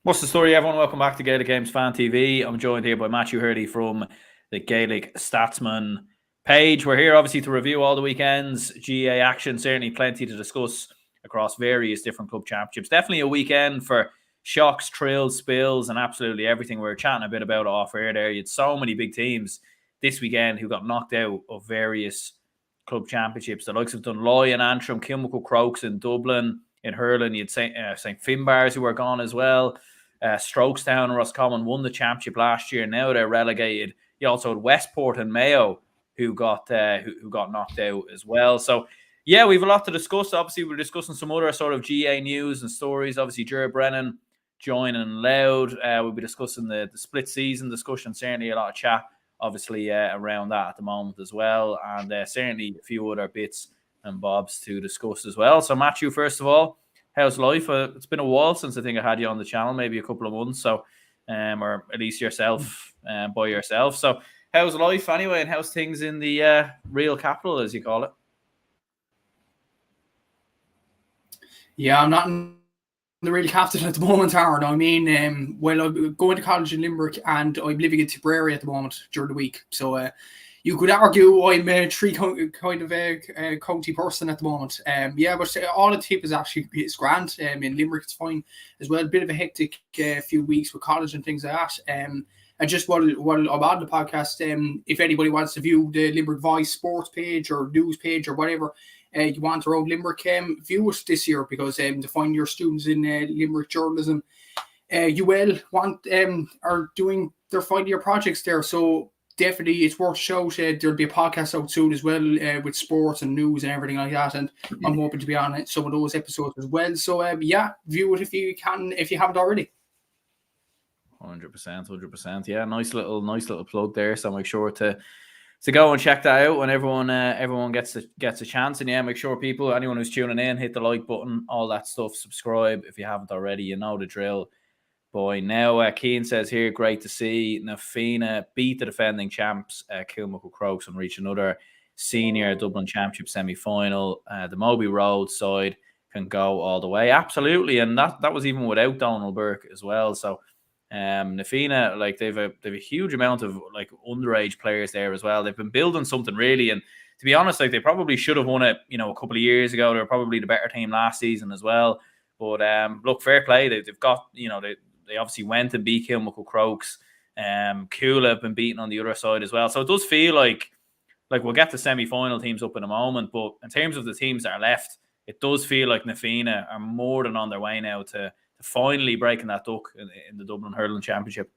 What's the story, everyone? Welcome back to Gaelic Games Fan TV. I'm joined here by Matthew Hurley from the Gaelic Statsman page. We're here, obviously, to review all the weekend's GA action. Certainly plenty to discuss across various different club championships. Definitely a weekend for shocks, thrills, spills, and absolutely everything. We're chatting a bit about off air there. You had so many big teams this weekend who got knocked out of various club championships. The likes of Dunloy and Antrim, Kilmacud Crokes in Dublin. In hurling, you had St. Finbars who were gone as well. Strokestown and Roscommon won the championship last year. Now they're relegated. You also had Westport and Mayo who got knocked out as well. So, yeah, we have a lot to discuss. Obviously, we're discussing some other sort of GA news and stories. Obviously, Ger Brennan joining Louth. We'll be discussing the split season discussion. Certainly a lot of chat, obviously, around that at the moment as well. And certainly a few other bits and bobs to discuss as well. So, Matthew, first of all, how's life? It's been a while since I think I had you on the channel, maybe a couple of months. So, or at least yourself, by yourself. So, how's life anyway, and how's things in the real capital, as you call it? Yeah, I'm not in the real capital at the moment, Aaron. I mean, well, I'm going to college in Limerick, and I'm living in Tipperary at the moment during the week. So, you could argue I'm a county person at the moment. Yeah, but all the tip is grand. In Limerick, it's fine as well. A bit of a hectic few weeks with college and things like that. And just while I'm on the podcast, if anybody wants to view the Limerick Voice sports page or news page or whatever you want around Limerick, view it this year, because to find your students in Limerick journalism, UL are doing their final year projects there. So definitely, it's worth a shout. There'll be a podcast out soon as well with sports and news and everything like that. And I'm hoping to be on some of those episodes as well. So, yeah, view it if you can, if you haven't already. 100%. Yeah, nice little plug there. So make sure to go and check that out when everyone gets a chance. And yeah, make sure people, anyone who's tuning in, hit the like button, all that stuff. Subscribe if you haven't already. You know the drill. Boy, now Keane says here, great to see Na Fianna beat the defending champs Kilmacud Crokes and reach another senior Dublin Championship semi-final. The Moby Road side can go all the way. Absolutely, and that was even without Donald Burke as well. So Na Fianna, like they've a huge amount of like underage players there as well. They've been building something really, and to be honest, like they probably should have won it, a couple of years ago. They were probably the better team last season as well. But look, fair play. They've got, they obviously went and beat Kilmacud Crokes. Coola have been beaten on the other side as well. So it does feel like we'll get the semi-final teams up in a moment. But in terms of the teams that are left, it does feel like Na Fianna are more than on their way now to finally breaking that duck in the Dublin Hurling Championship.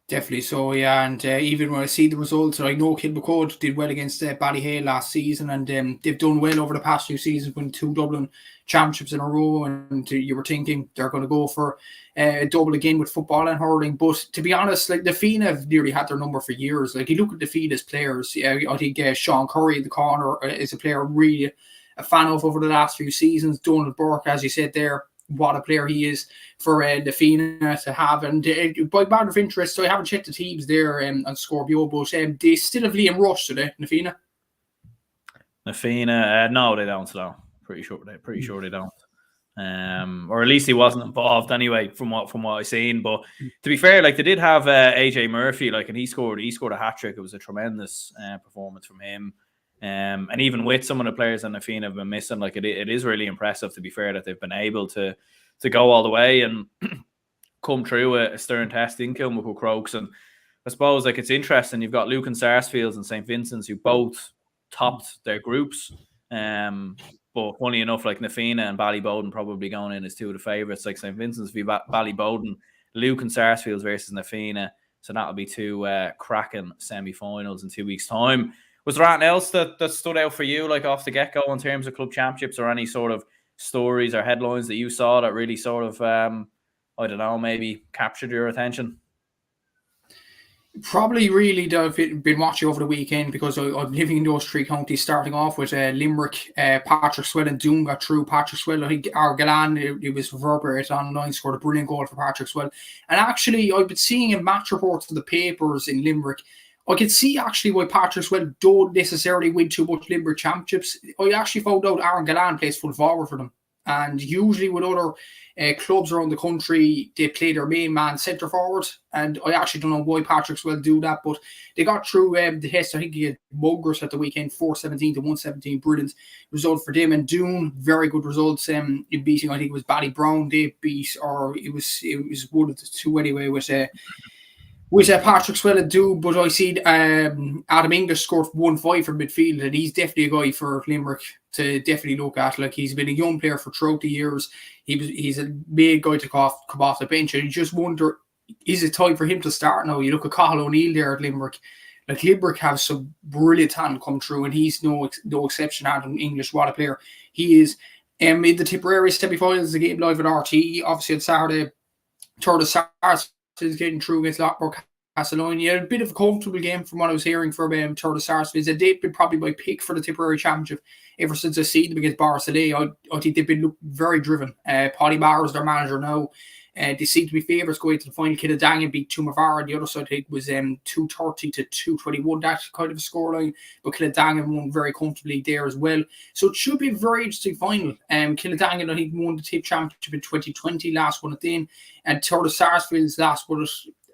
Definitely so, yeah. And even when I see the results, I know Kilmacud did well against Ballyhale last season, and they've done well over the past few seasons, winning 2 Dublin championships in a row. And you were thinking they're going to go for a double again with football and hurling. But to be honest, like Na Fianna have nearly had their number for years. Like you look at Na Fianna's players, I think Sean Curry in the corner is a player I'm really a fan of over the last few seasons. Donald Burke, as you said there, what a player he is for Na Fianna to have. And by matter of interest, so I haven't checked the teams there on Scorpio, but they still have Liam Rush today, Na Fianna. Na Fianna, no, they don't. So pretty sure they don't. Or at least he wasn't involved anyway, from what I've seen. But to be fair, like they did have AJ Murphy, like, and he scored a hat trick. It was a tremendous performance from him. And even with some of the players that Na Fianna have been missing, like it is really impressive, to be fair, that they've been able to go all the way and come through a stern test in Kilmacud Crokes. And I suppose like it's interesting, you've got Lucan Sarsfields and St. Vincent's who both topped their groups. But funny enough, like Na Fianna and Ballyboden probably going in as 2 of the favourites. Like St. Vincent's v Ballyboden, Lucan Sarsfields versus Na Fianna. So that'll be 2 cracking semi-finals in 2 weeks' time. Was there anything else that stood out for you, like off the get-go, in terms of club championships, or any sort of stories or headlines that you saw that really sort of, I don't know, maybe captured your attention? Probably really I've been watching over the weekend, because I'm living in those 3 counties, starting off with Limerick, Patrick Swell and Doon got through. Patrick Swell, I think Argalan, it was reverberated online, scored a brilliant goal for Patrick Swell. And actually, I've been seeing in match reports for the papers in Limerick, I could see actually why Patrick Swell don't necessarily win too much Limerick championships. I actually found out Aaron Gallan plays full forward for them. And usually with other clubs around the country, they play their main man centre forward. And I actually don't know why Patrick Swell do that, but they got through the test. I think he had Muggers at the weekend, 4-17 to 117. Brilliant result for them. And Doon, very good results in beating, I think it was Ballybrown they beat, or it was one of the two anyway, with Patrick Swell and do, but I see Adam English scored 1-5 from midfield, and he's definitely a guy for Limerick to definitely look at. Like, he's been a young player for throughout the years. He's a big guy to come off the bench, and you just wonder, is it time for him to start now? You look at Cathal O'Neill there at Limerick. Like, Limerick have some brilliant talent come through, and he's no exception. Adam English, what a player he is. In the Tipperary semi-finals, the game live at RT, obviously on Saturday, Third of Sars is getting through against Lockport Castletown. Yeah, a bit of a comfortable game from what I was hearing from Third of Sarsfields. They've been probably my pick for the Tipperary Championship ever since I seen them against Barcelona. I think they've been very driven. Paddy Barr is their manager now. They seem to be favourites going to the final. Kildangan beat Tumavara. The other side, I think, was 230 to 221. That's kind of a scoreline. But Kildangan won very comfortably there as well. So it should be a very interesting final. Kildangan, I think, won the Tip Championship in 2020, last one at then. And Third of Sarsfields last one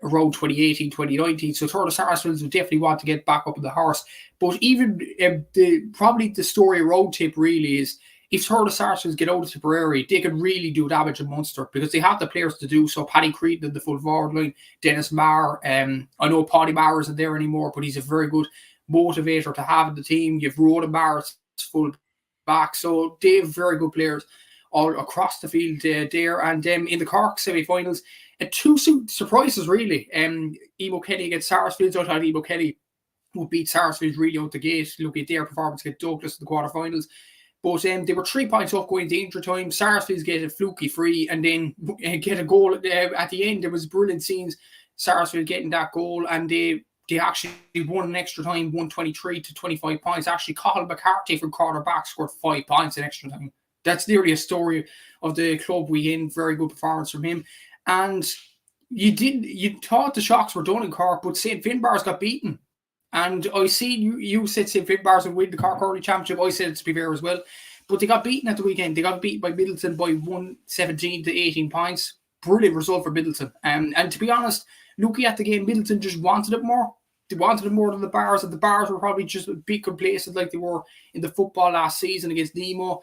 around 2018, 2019. So Third of Sarsfields would definitely want to get back up on the horse. But even probably the story around Tip really is, if Third of Sarsfields get out of Tipperary, they could really do damage in Munster because they have the players to do so. Paddy Creedon in the full forward line, Dennis Marr. I know Paddy Marr isn't there anymore, but he's a very good motivator to have in the team. You've Rhoda Marr full back. So they have very good players all across the field there. And in the Cork semi-finals, two surprises really. Emo Kelly against Sarsfields. I thought Emo Kelly would beat Sarsfields really out the gate. Look at their performance against Douglas in the quarterfinals. But they were 3 points up going to injury time. Sarsfields get a fluky free and then get a goal at the end. There was brilliant scenes. Sarsfields getting that goal, and they actually won in extra time, 123 to 25 points. Actually, Cathal McCarthy from quarterback scored 5 points in extra time. That's nearly a story of the club weekend. Very good performance from him. And you thought the shocks were done in Cork, but St. Finbarr's got beaten. And I see you said St. Finbarr's would win the Cork Hurling Championship. I said it to be fair as well. But they got beaten at the weekend. They got beaten by Middleton by 117 to 18 points. Brilliant result for Middleton. And to be honest, looking at the game, Middleton just wanted it more. They wanted it more than the Bars. And the Bars were probably just a bit complacent like they were in the football last season against Nemo.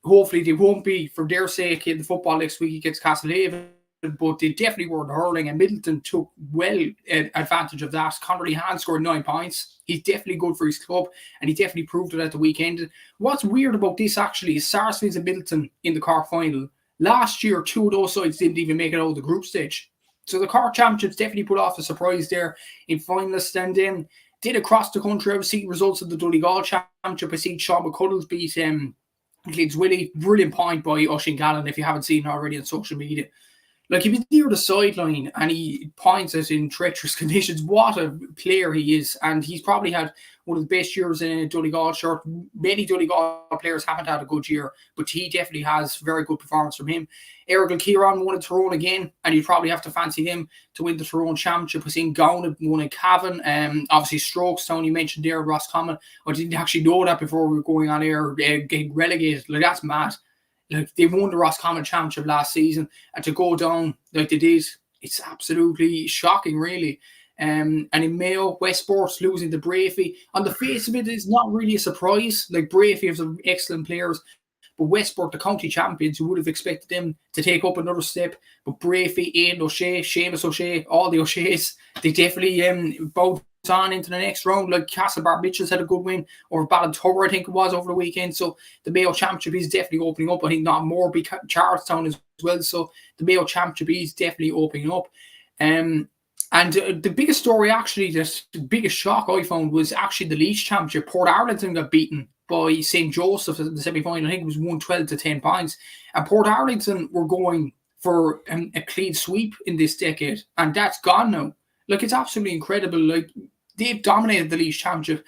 Hopefully they won't be, for their sake, in the football next week against Castlehaven. But they definitely were in the hurling, and Middleton took advantage of that. Conor Lehan scored 9 points. He's definitely good for his club, and he definitely proved it at the weekend. What's weird about this actually is Sarsfields and Middleton in the Cork final. Last year, 2 of those sides didn't even make it out of the group stage. So the Cork Championships definitely put off a surprise there in finalists. And then did across the country. I was seeing results of the Donegal Championship. I seen Sean McCuddles beat Glens Willie. Brilliant point by Oisin Gallen if you haven't seen it already on social media. Like, he was near the sideline and he points us in treacherous conditions. What a player he is. And he's probably had one of the best years in a Donegal shirt. Many Donegal players haven't had a good year, but he definitely has very good performance from him. Errol Kieran won in Tyrone again, and you'd probably have to fancy him to win the Tyrone Championship. We've seen Gowan won in Cavan. Obviously, Strokes Town, you mentioned there, Roscommon. I didn't actually know that before we were going on air, getting relegated. Like, that's mad. Like, they won the Roscommon Championship last season, and to go down like they did, it's absolutely shocking, really. And in Mayo, Westport losing to Bravey. On the face of it, it's not really a surprise. Like, Bravey have some excellent players, but Westport, the county champions, you would have expected them to take up another step. But Bravey, Ian O'Shea, Seamus O'Shea, all the O'Sheas, they definitely bowed on into the next round. Like, Castlebar Mitchell's had a good win over Ballintower, I think it was, over the weekend. So the Mayo Championship is definitely opening up. I think not more big Charlestown as well. So the Mayo Championship is definitely opening up. And the biggest story, actually, the biggest shock I found was actually the Laois Championship. Port Arlington got beaten by St. Joseph in the semi-final. I think it was 112 to 10 points. And Port Arlington were going for a clean sweep in this decade. And that's gone now. Like, it's absolutely incredible. Like, they've dominated the Laois Championship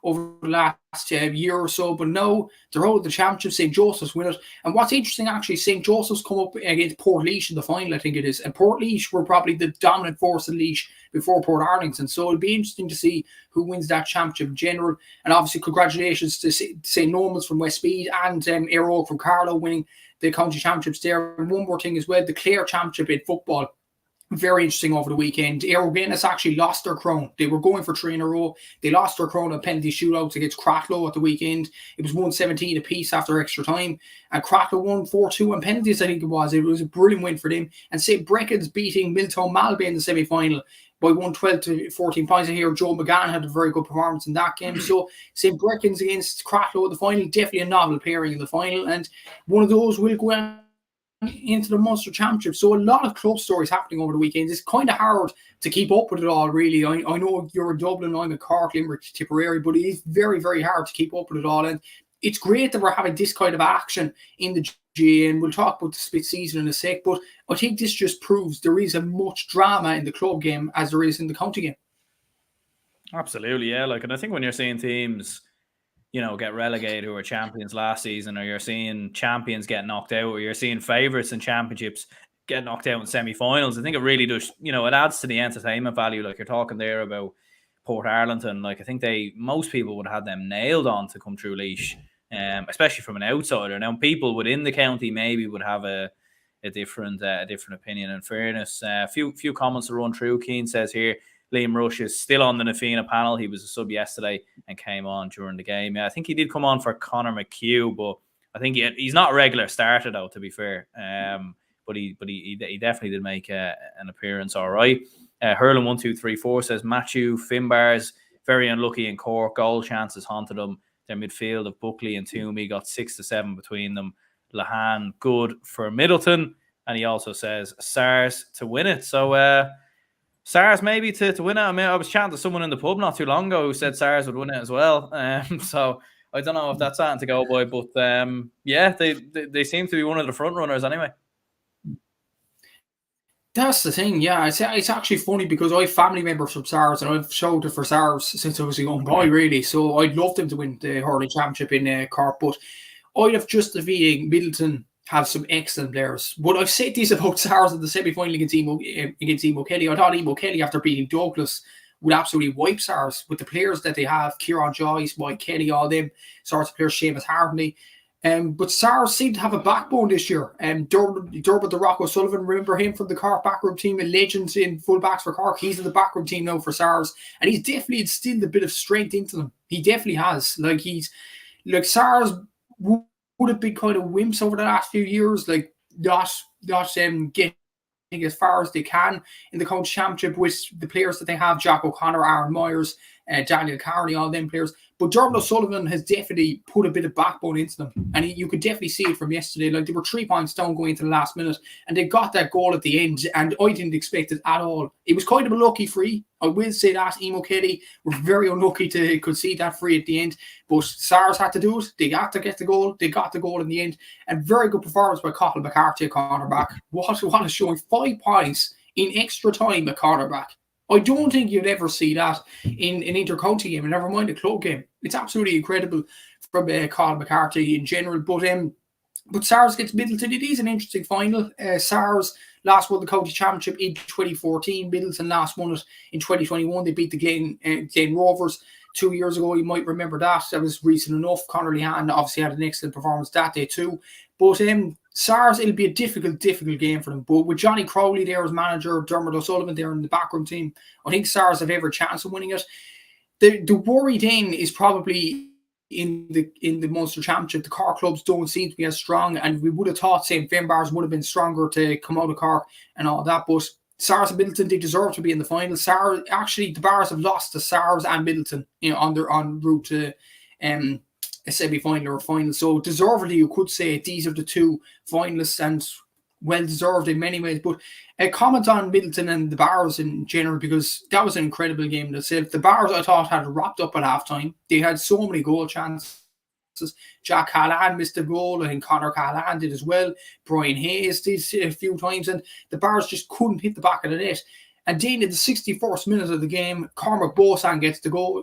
over the last year or so, but now they're out of the championship. St. Joseph's win it. And what's interesting, actually, St. Joseph's come up against Portlaoise in the final, I think it is. And Portlaoise were probably the dominant force in Laois before Port Arlington. So it'll be interesting to see who wins that championship in general. And obviously, congratulations to St. Normans from Westmeath and Éire Óg from Carlow winning the county championships there. And one more thing as well, the Clare Championship in football. Very interesting over the weekend. Éire Óg actually lost their crown. They were going for 3 in a row. They lost their crown on penalty shootouts against Cratloe at the weekend. It was 1-17 apiece after extra time. And Cratloe won 4-2 on penalties, I think it was. It was a brilliant win for them. And St. Brecken's beating Miltown Malbay in the semi-final by 112 to 14 points. I hear Joe McGann had a very good performance in that game. So St. Brecken's against Cratloe in the final, definitely a novel pairing in the final. And one of those will go on into the Munster Championship. So a lot of club stories happening over the weekend. It's kind of hard to keep up with it all, really. I know you're in Dublin, I'm in Cork, Limerick, Tipperary, but it is very, very hard to keep up with it all. And it's great that we're having this kind of action in the GAA, and we'll talk about the split season in a sec, but I think this just proves there is as much drama in the club game as there is in the county game. Absolutely, yeah. And I think when you're seeing teams get relegated who were champions last season, or you're seeing champions get knocked out, or you're seeing favourites in championships get knocked out in semi-finals, I think it really does, it adds to the entertainment value. Like you're talking there about Port Arlington, I think most people would have them nailed on to come through Laois, especially from an outsider. Now, people within the county maybe would have a different opinion. In fairness, a few comments to run through. Keane says here, Liam Rush is still on the Nafina panel. He was a sub yesterday and came on during the game. Yeah, I think he did come on for Conor McHugh, but I think he's not a regular starter, though, to be fair. But he definitely did make an appearance all right. Hurling1234 says Matthew Finbars, very unlucky in Cork. Goal chances haunted them. Their midfield of Buckley and Toomey got 6 to 7 between them. Lahan, good for Middleton. And he also says SARS to win it. So, SARS maybe to win it. I mean, I was chatting to someone in the pub not too long ago who said SARS would win it as well. So I don't know if that's something to go by, but yeah, they seem to be one of the front runners anyway. That's the thing, yeah. It's actually funny because I have family members from SARS and I've shouted for SARS since I was a young boy, really. So I'd love them to win the hurling championship in Cork, but I'd have just the feeling Middleton have some excellent players. But I've said this about SARS in the semi-final against Emo Kelly. I thought Emo Kelly, after beating Douglas, would absolutely wipe SARS with the players that they have. Kieran Joyce, Mike Kelly, all them sorts of players, Seamus Harvey. But SARS seemed to have a backbone this year. Durbin the Rock O'Sullivan, remember him from the Cork backroom team, a legend in fullbacks for Cork. He's in the backroom team now for SARS, and he's definitely instilled a bit of strength into them. He definitely has. SARS would have been kind of wimps over the last few years, not getting as far as they can in the county championship with the players that they have: Jack O'Connor, Aaron Myers, Daniel Carney, all them players. But Dermot O'Sullivan has definitely put a bit of backbone into them. And you could definitely see it from yesterday. They were 3 points down going into the last minute, and they got that goal at the end, and I didn't expect it at all. It was kind of a lucky free. I will say that. Emo Kelly were very unlucky to concede that free at the end, but SARS had to do it. They got to get the goal. They got the goal in the end. And very good performance by Cathal McCarthy at cornerback. What a showing. 5 points in extra time at cornerback. I don't think you'd ever see that in an inter-county game, and never mind a club game. It's absolutely incredible from Cathal McCarthy in general. But SARS gets Middleton. It is an interesting final. SARS last won the county championship in 2014. Middleton last won it in 2021. They beat the Glen Rovers 2 years ago. You might remember that. That was recent enough. Conor Lehan obviously had an excellent performance that day too. But SARS, it'll be a difficult game for them. But with Johnny Crowley there as manager, Dermot O'Sullivan there in the backroom team, I think SARS have every chance of winning it. The worry then is probably in the Munster Championship. The Cork clubs don't seem to be as strong, and we would have thought St. Finbars would have been stronger to come out of Cork and all that. But SARS and Middleton, they deserve to be in the final. SARS, actually, the Bars have lost to SARS and Middleton, on route to a semi-final or a final. So deservedly, you could say these are the two finalists, and well deserved in many ways. But a comment on Middleton and the Bars in general, because that was an incredible game in itself. The Bars, I thought, had wrapped up at halftime. They had so many goal chances. Jack Callahan missed a goal. I think Conor Callahan did as well. Brian Hayes did a few times, and the Bars just couldn't hit the back of the net. And then in the 61st minute of the game, Cormac Bosan gets the goal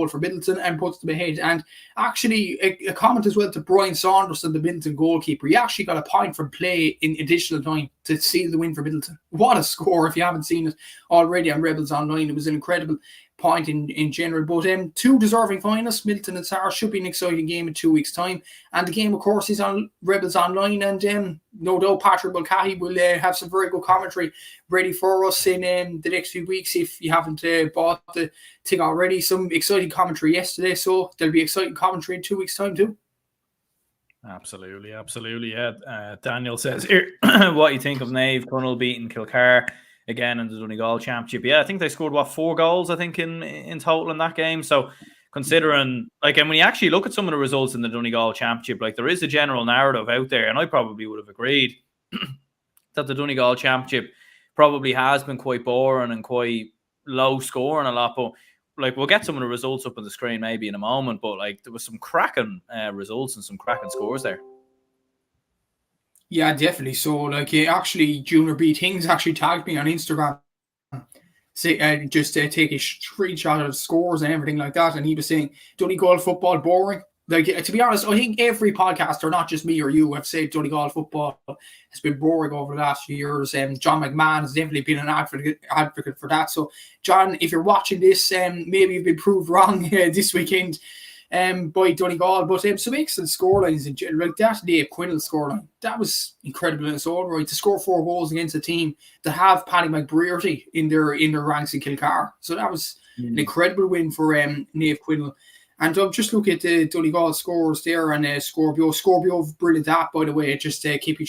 for Middleton and puts them ahead. And actually, a comment as well to Brian Saunderson, the Middleton goalkeeper. He actually got a point from play in additional time to seal the win for Middleton. What a score! If you haven't seen it already on Rebels Online, it was an incredible point in general. But two deserving finalists, Middleton and Sarr, should be an exciting game in 2 weeks' time. And the game, of course, is on Rebels Online. And no doubt Patrick Mulcahy will have some very good commentary ready for us in the next few weeks. If you haven't bought the thing already, some exciting commentary yesterday. So there'll be exciting commentary in 2 weeks' time too. Absolutely. Yeah. Daniel says here, what you think of Naomh Conaill beating Kilcar again in the Donegal Championship? Yeah, I think they scored 4 goals, I think, in total in that game. So considering, like, and when you actually look at some of the results in the Donegal Championship, like, there is a general narrative out there, and I probably would have agreed that the Donegal Championship probably has been quite boring and quite low scoring a lot. But like, we'll get some of the results up on the screen maybe in a moment, but like, there was some cracking results and some cracking scores there. Yeah, definitely. So, like, actually, Junior B Things actually tagged me on Instagram, take a screenshot of scores and everything like that, and he was saying Donegal football boring. Like, to be honest, I think every podcaster, not just me or you, have said Donegal football has been boring over the last few years. John McMahon has definitely been an advocate for that. So, John, if you're watching this, maybe you've been proved wrong this weekend by Donegal. But some excellent scorelines in general. Like that Naomh Conaill scoreline, that was incredible in its own right. To score 4 goals against a team that have Paddy McBrearty in their ranks in Kilcar. So that was an incredible win for Naomh Conaill. And just look at the Donegal scores there, and Scorpio, brilliant app, by the way, just keeping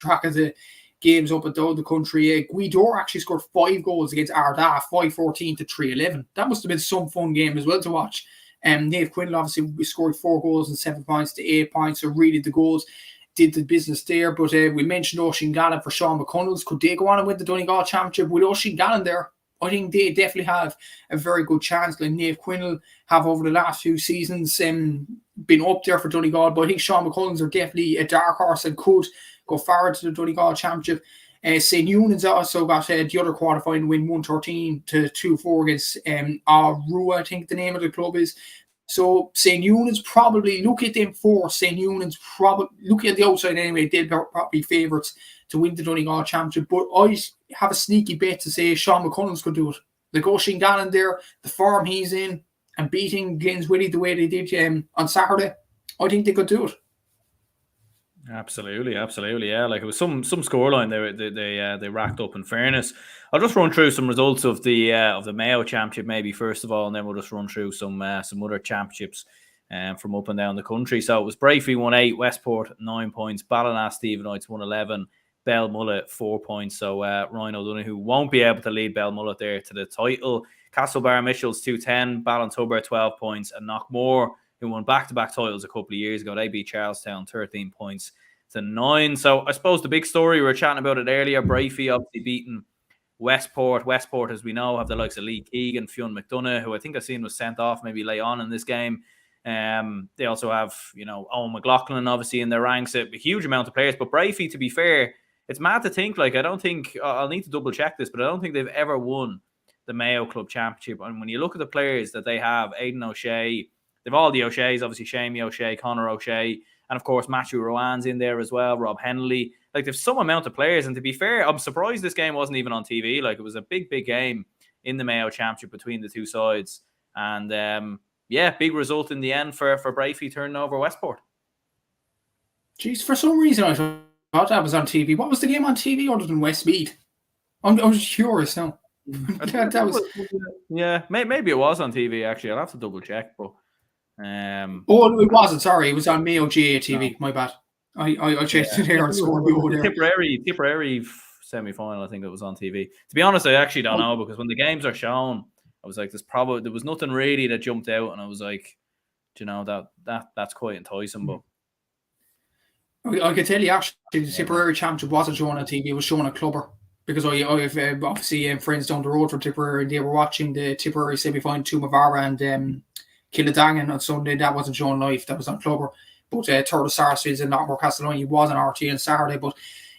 track of the games up and down the country. Guidor actually scored 5 goals against Ardath, 5-14 to 3-11. That must have been some fun game as well to watch. Naomh Conaill obviously scored 4 goals and 7 points to 8 points, so really the goals did the business there. But we mentioned Oisin Gallen for Sean McConnell's. Could they go on and win the Donegal Championship with Oisin Gallen there? I think they definitely have a very good chance. Like Naomh Conaill have over the last few seasons been up there for Donegal, but I think Sean McCullens are definitely a dark horse and could go forward to the Donegal Championship. St. Eunan's also got the other quarterfinal win, 113 to 2-4 against Rua, I think the name of the club is. So St. Eunan's probably, look at them for St. Eunan's, probably, look at the outside anyway, they'll probably favourites to win the Donegal Championship. But I have a sneaky bet to say Sean McCullens could do it. Like Oisin Gallen there, the form he's in, and beating Gainswilly the way they did on Saturday, I think they could do it. Absolutely, yeah. Like, it was some scoreline they racked up. In fairness, I'll just run through some results of the Mayo Championship maybe first of all, and then we'll just run through some other championships from up and down the country. So it was Bravery won 8, Westport 9 points, Ballina Stephenites won 11, Belmullet 4 points. So Ryan O'Donoghue won't be able to lead Belmullet there to the title. Castlebar Mitchells 210, Ballintubber 12 points, and Knockmore, who won back-to-back titles a couple of years ago, they beat Charlestown 13 points to 9. So I suppose the big story, we were chatting about it earlier, Bravery obviously beating Westport. Westport, as we know, have the likes of Lee Keegan, Fionn McDonough, who I think I've seen was sent off maybe late on in this game. They also have, Owen McLaughlin obviously in their ranks, a huge amount of players. But Bravery, to be fair, it's mad to think, like, I don't think, I'll need to double check this, but I don't think they've ever won the Mayo Club Championship. And when you look at the players that they have, Aidan O'Shea, they've all the O'Sheas, obviously Shamey O'Shea, Conor O'Shea, and of course Matthew Rowan's in there as well, Rob Henley. Like, there's some amount of players, and to be fair, I'm surprised this game wasn't even on TV. Like, it was a big game in the Mayo Championship between the two sides. And big result in the end for Bravery turning over Westport. Jeez, for some reason I thought that was on TV. What was the game on TV other than Westmeath? I'm just curious now. That was, maybe it was on TV actually. I'll have to double check, but it wasn't. Sorry, it was on Mayo GA TV. No. My bad. I checked it here on Scorpio there. Tipperary semi-final, I think it was on TV. To be honest, I actually don't know, because when the games are shown, I was like, there was nothing really that jumped out, and I was like, that's quite enticing. But I can tell you actually, the Tipperary Championship wasn't shown on TV. It was shown on Clubber. Because I've obviously friends down the road from Tipperary, and they were watching the Tipperary semi-final, Tumavara and Killadangan on Sunday. That wasn't shown live, that was on Clubber. But Turtle Sarsfields and Knockmore Castelloni was on RT on Saturday. But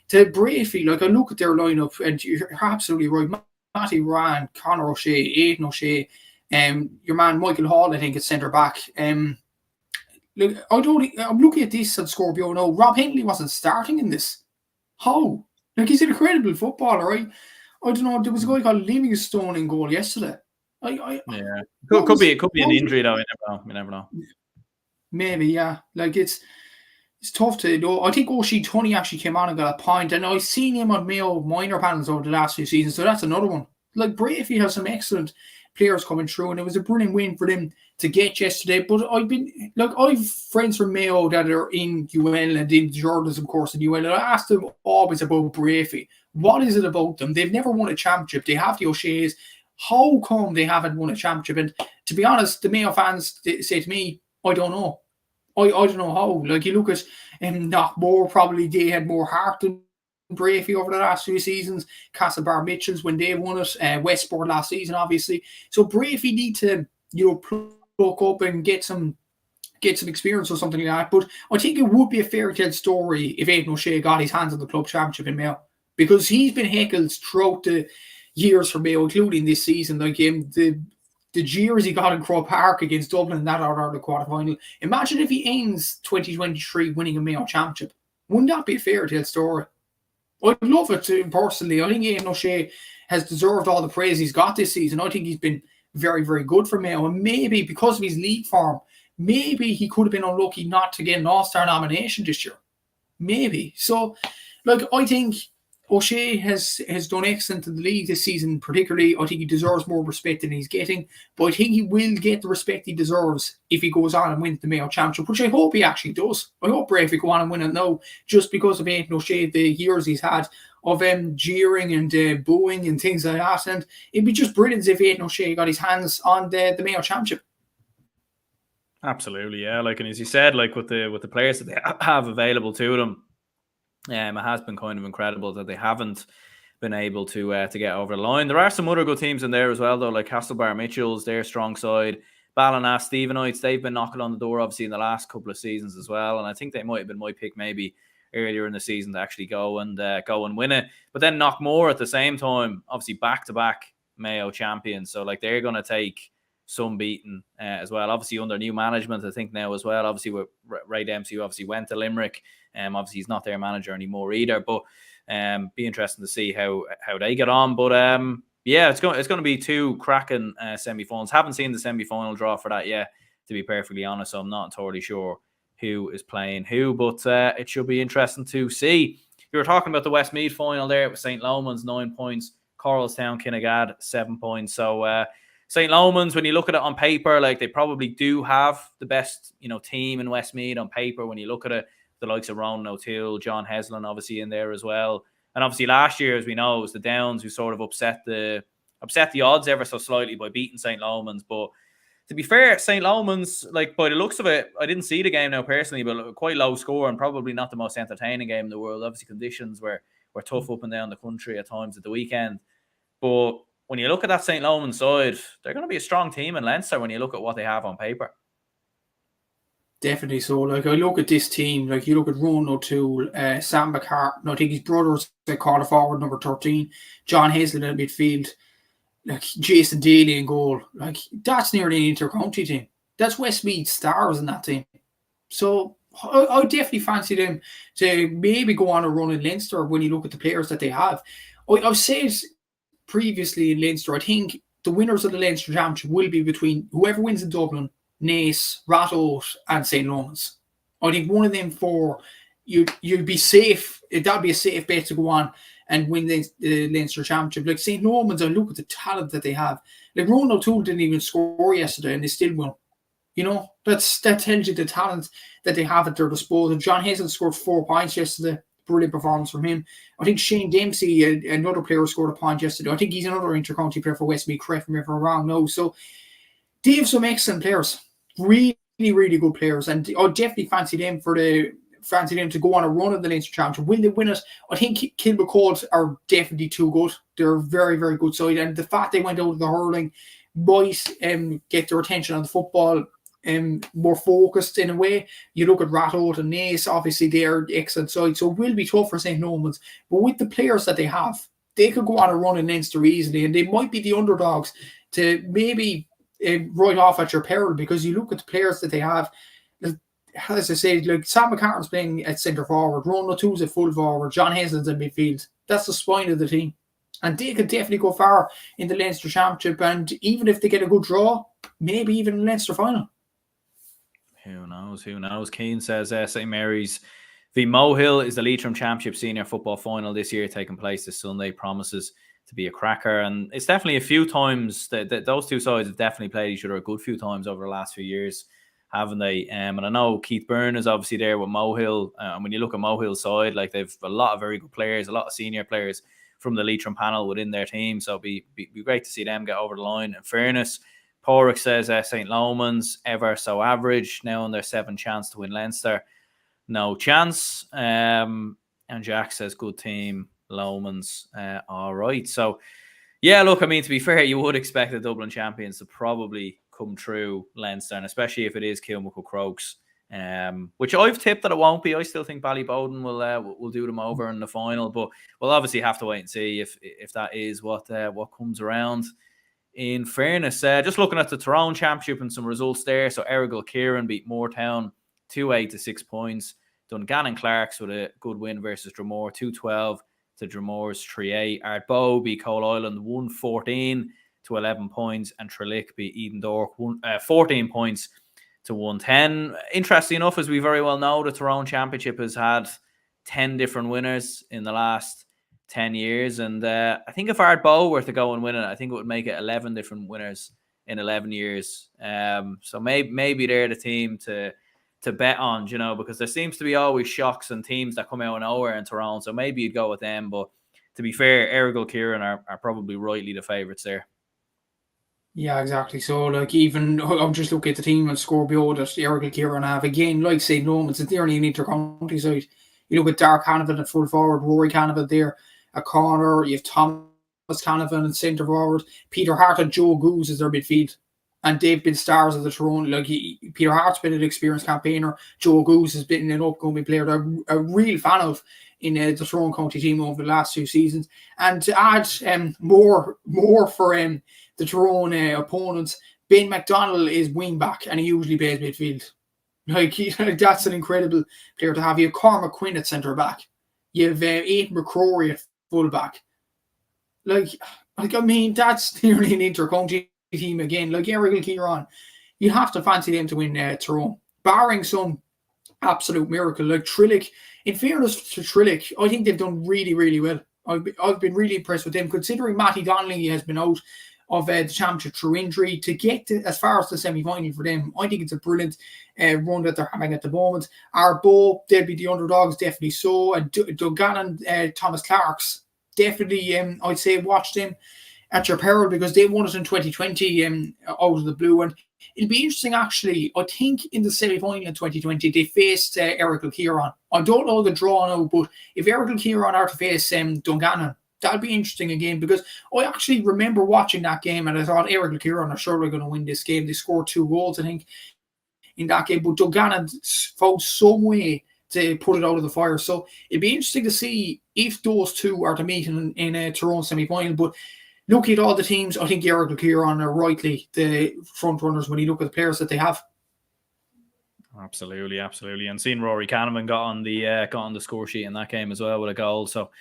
to Bravery, like, I look at their lineup, and you're absolutely right. Matty Ryan, Conor O'Shea, Aidan O'Shea, your man Michael Hall, I think, is centre back. Look, I'm looking at this at Scorpio now. Rob Hindley wasn't starting in this. How? Like, he's an incredible footballer, right? I don't know. There was a guy called Livingstone in goal yesterday. Could be an injury though. You never know. Maybe, yeah. Like, it's tough to know. I think O'Shea Tunney actually came on and got a point, and I've seen him on Mayo minor panels over the last few seasons, so that's another one. Like, Brafey has some excellent players coming through, and it was a brilliant win for them to get yesterday. But I've friends from Mayo that are in UL and in journalism course in UL, and I asked them always about Brafey. What is it about them? They've never won a championship. They have the O'Sheas. How come they haven't won a championship? And to be honest, the Mayo fans say to me, I don't know. I don't know how. Like, you look at Knockmore, probably they had more heart than Brafey over the last few seasons. Castlebar Mitchells when they won it. Westport last season, obviously. So Brafey need to, pluck up and get some experience or something like that. But I think it would be a fairy tale story if Aidan O'Shea got his hands on the club championship in Mayo, because he's been heckled throughout the years for Mayo, including this season. Like, the jeers he got in Croke Park against Dublin in that All-Ireland quarter-final. Imagine if he ends 2023 winning a Mayo championship. Wouldn't that be a fairy tale story? I'd love it personally. I think Aidan O'Shea has deserved all the praise he's got this season. I think he's been very, very good for Mayo. And maybe because of his league form, maybe he could have been unlucky not to get an All-Star nomination this year. Maybe. So, like, I think O'Shea has done excellent in the league this season, particularly. I think he deserves more respect than he's getting, but I think he will get the respect he deserves if he goes on and wins the Mayo Championship, which I hope he actually does. I hope Brafey go on and win it now, just because of Aidan O'Shea, the years he's had of jeering and booing and things like that. And it'd be just brilliant if Aidan O'Shea got his hands on the Mayo Championship. Absolutely, yeah. Like, and as you said, like with the players that they have available to them, it has been kind of incredible that they haven't been able to get over the line. There are some other good teams in there as well, though, like Castlebar Mitchells, their strong side. Ballina, Stephenites, they've been knocking on the door, obviously, in the last couple of seasons as well. And I think they might have been my pick maybe earlier in the season to actually go and win it. But then Knockmore at the same time, obviously back-to-back Mayo champions. So, like, they're going to take some beating as well. Obviously, under new management, I think now as well. Obviously, with Ray Dempsey, who obviously went to Limerick. Obviously, he's not their manager anymore either. But be interesting to see how they get on. But yeah, it's going to be two cracking semi-finals. Haven't seen the semi-final draw for that yet, to be perfectly honest. So I'm not entirely sure who is playing who, but it should be interesting to see. You were talking about the Westmeath final there with St. Lomans, 9 points. Coralstown, Kinnegad, 7 points. So St. Lomans, when you look at it on paper, like, they probably do have the best, team in Westmeath on paper. When you look at it, the likes of Ronan O'Toole, John Heslin, obviously in there as well. And obviously last year, as we know, it was the Downs who sort of upset the odds ever so slightly by beating St. Lomans. But to be fair, St. Lomans, like, by the looks of it, I didn't see the game now personally, but quite low score and probably not the most entertaining game in the world. Obviously, conditions were tough up and down the country at times at the weekend. But when you look at that St. Lomans side, they're going to be a strong team in Leinster when you look at what they have on paper. Definitely so. Like, I look at this team, like, you look at Ronan O'Toole, Sam McCartan, I think his brother's the quarter forward, number 13, John Heslin in midfield, like Jason Daly in goal. Like, that's nearly an inter-county team. That's Westmeath stars in that team. So I definitely fancy them to maybe go on a run in Leinster when you look at the players that they have. I've said previously in Leinster, I think the winners of the Leinster Championship will be between whoever wins in Dublin, Naas, Ratoath and St. Lomans. I think one of them four, you'd be safe. That'd be a safe bet to go on and win the Leinster Championship. Like St. Lomans, I look at the talent that they have. Like Ronan O'Toole didn't even score yesterday and they still won. That tells you the talent that they have at their disposal. John Hazel scored 4 points yesterday. Brilliant performance from him. I think Shane Dempsey, another player, scored a point yesterday. I think he's another inter-county player for Westmeath. Correct me if I'm wrong. No, so they have some excellent players. Really, really good players, and I definitely fancy them to go on a run of the Leinster Championship. Will they win it? I think Kilmacold are definitely too good. They're a very, very good side, and the fact they went out of the hurling might get their attention on the football more focused in a way. You look at Ratoath and Naas, obviously they're excellent side, so it will be tough for St. Lomans. But with the players that they have, they could go on a run in Leinster easily, and they might be the underdogs to maybe right off at your peril, because you look at the players that they have. As I say, like Sam McCartan's playing at centre forward, Ron O'Toole's at full forward, John Hazel's in midfield. That's the spine of the team. And they could definitely go far in the Leinster Championship. And even if they get a good draw, maybe even the Leinster final. Who knows? Who knows? Keane says St. Mary's v Mohill is the Leitrim Championship Senior Football Final this year, taking place this Sunday. Promises to be a cracker. And it's definitely a few times that those two sides have definitely played each other a good few times over the last few years, haven't they? And I know Keith Byrne is obviously there with Mohill. And when you look at Mohill's side, like they've a lot of very good players, a lot of senior players from the Leitrim panel within their team. So it'd be great to see them get over the line. In fairness, Porrick says St. Lomans, ever so average, now on their 7th chance to win Leinster. No chance. And Jack says good team, Lomans. All right. So, yeah, look, I mean, to be fair, you would expect the Dublin champions to probably come through Leinster, and especially if it is Kilmacud Crokes, which I've tipped that it won't be. I still think Ballybowden will do them over in the final, but we'll obviously have to wait and see if that is what comes around. In fairness, just looking at the Tyrone Championship and some results there. So Errigal Kieran beat Moortown 2-8 to 6 points. Dungannon Clarks with a good win versus Dromore 2-12 to Dromore's 3-8. Ardbow beat Coal Island 1-14 to 11 points, and Tralee beat Eden Dork 14 points to 110. Interesting enough, as we very well know, the Tyrone Championship has had 10 different winners in the last 10 years. And I think if Ardbow were to go and win it, I think it would make it 11 different winners in 11 years. So maybe they're the team to bet on, you know, because there seems to be always shocks and teams that come out of nowhere in Tyrone. So maybe you'd go with them. But to be fair, Errigal Kieran are probably rightly the favourites there. Yeah, exactly. So, like, even I'm just looking at the team and score below that Errigal Kieran have. Again, like St. Lomans, it's nearly an inter-county side. You look at Dark Canavan at full forward, Rory Canavan there at corner, you have Thomas Canavan at centre forward, Peter Hart and Joe Goose is their midfield. And they've been stars of the Tyrone. Like, Peter Hart's been an experienced campaigner. Joe Goose has been an upcoming player that I'm a real fan of in the Tyrone County team over the last 2 seasons. And to add more for the Tyrone opponents, Ben McDonnell is wing back and he usually plays midfield. Like, that's an incredible player to have. You have Cormac Quinn at centre back. You have Aidan McCrory at full back. Like I mean, that's nearly an inter-county team again. Like Errigal Kieran, you have to fancy them to win Tyrone, barring some absolute miracle. Like Trillick, in fairness to Trillick, I think they've done really, really well. I've been really impressed with them, considering Matty Donnelly has been out of the championship through injury. To get as far as the semi-final for them, I think it's a brilliant run that they're having at the moment. Ardbow, they'll be the underdogs, definitely so. And Dungannon, Thomas Clarks, definitely, I'd say watch them at your peril, because they won it in 2020 out of the blue. And it'll be interesting, actually. I think in the semi-final in 2020, they faced Errigal Kieran. I don't know the draw now, but if Errigal Kieran are to face Dungannon, that'll be interesting again, because I actually remember watching that game and I thought Errigal Kieran are surely going to win this game. They scored 2 goals, I think, in that game, but Dungannon found some way to put it out of the fire. So it'd be interesting to see if those two are to meet in a Tyrone semi-final. But looking at all the teams, I think Errigal Kieran are rightly the front runners when you look at the players that they have. Absolutely. And seeing Rory Canavan got on the score sheet in that game as well with a goal. So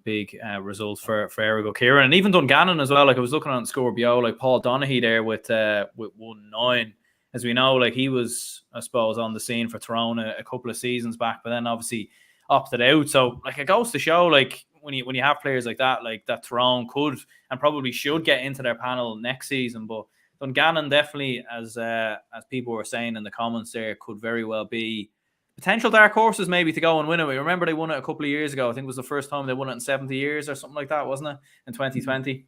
big result for Errigal Kieran, and even Dungannon as well. Like, I was looking on score BO, like Paul Donaghy there with 1-9. As we know, like, he was, I suppose, on the scene for Tyrone a couple of seasons back, but then obviously opted out. So, like, it goes to show, like, when you have players like that Tyrone could and probably should get into their panel next season. But Dungannon definitely, as people were saying in the comments there, could very well be potential dark horses maybe to go and win it. We remember they won it a couple of years ago. I think it was the first time they won it in 70 years or something like that, wasn't it? In 2020.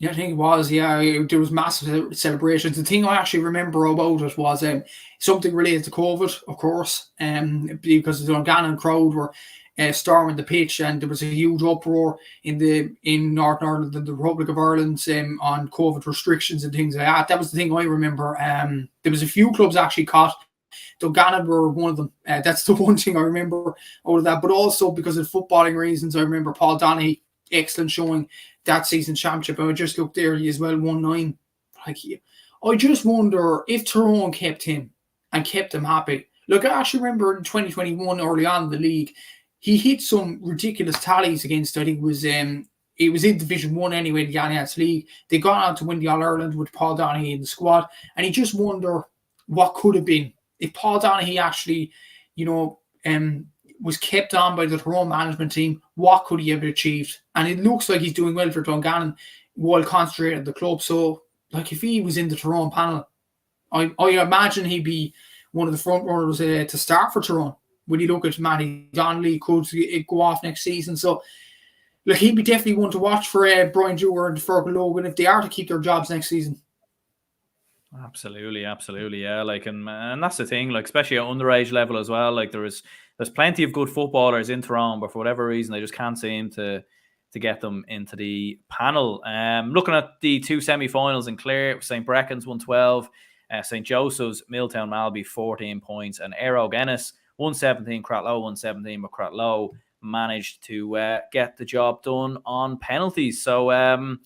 Yeah, I think it was. Yeah, there was massive celebrations. The thing I actually remember about it was something related to COVID, of course, because the Dungannon crowd were storming the pitch, and there was a huge uproar in Northern Ireland and the Republic of Ireland on COVID restrictions and things like that. That was the thing I remember. There was a few clubs actually caught. Dungannon were one of them. That's the one thing I remember out of that. But also because of footballing reasons, I remember Paul Donaghy excellent showing that season championship. I just looked there as well, 1-9. Like, I just wonder if Tyrone kept him and kept him happy. Look, I actually remember in 2021, early on in the league, he hit some ridiculous tallies against, I think it was in Division 1 anyway, the Alliance League. They got on to win the All-Ireland with Paul Donaghy in the squad. And you just wonder what could have been if Paul Donaghy actually, was kept on by the Tyrone management team. What could he have achieved? And it looks like he's doing well for Dungannon while concentrating at the club. So, like, if he was in the Tyrone panel, I imagine he'd be one of the front runners to start for Tyrone. When you look at Matty Donnelly, could go off next season. So, look, he'd be definitely one to watch for Brian Dewar and Fergal Logan if they are to keep their jobs next season. Absolutely, yeah. Like, and that's the thing. Like, especially at underage level as well. Like, there's plenty of good footballers in Tyrone, but for whatever reason, they just can't seem to get them into the panel. Looking at the two semi-finals in Clare, St. Brecken's 112, St. Joseph's, Milltown Malby 14 points, and Aero Guinness 117, Cratloe 117, but Cratloe managed to get the job done on penalties. So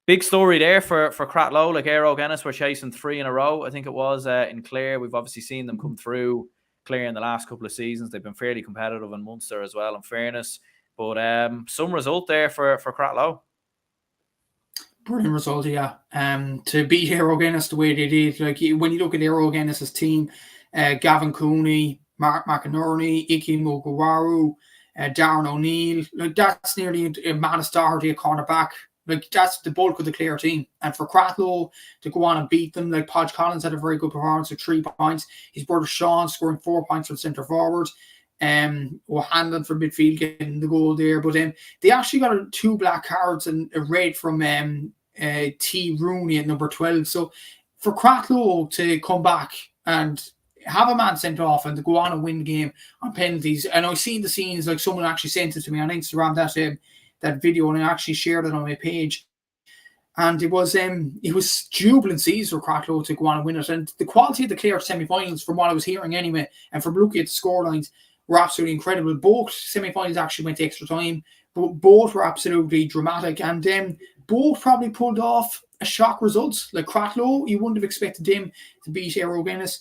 big story there for Cratloe. Like, Aero Guinness were chasing 3 in a row, I think it was, in Clare. We've obviously seen them come through Clare in the last couple of seasons. They've been fairly competitive in Munster as well, in fairness. But some result there for Cratloe. Brilliant result, yeah. To beat Aero Guinness the way they did, like, when you look at Aero Guinness's team, Gavin Cooney, Mark McInerney, Iki Mugawaru, Darren O'Neill, like, that's nearly a Manus Doherty, a cornerback. Like, that's the bulk of the Clare team. And for Cratloe to go on and beat them, like, Podge Collins had a very good performance with 3 points. His brother Sean scoring 4 points from centre forward. O'Hanlon for midfield getting the goal there. But they actually got 2 black cards and a red from T. Rooney at number 12. So for Cratloe to come back and have a man sent off and to go on and win the game on penalties. And I've seen the scenes, like, someone actually sent it to me on Instagram, that video, and I actually shared it on my page. And it was jubilant scenes for Cratloe to go on and win it. And the quality of the Clare semi-finals, from what I was hearing anyway, and from looking at the scorelines, were absolutely incredible. Both semi-finals actually went to extra time, but both were absolutely dramatic. And both probably pulled off a shock result. Like, Cratloe, you wouldn't have expected them to beat Aero Guinness.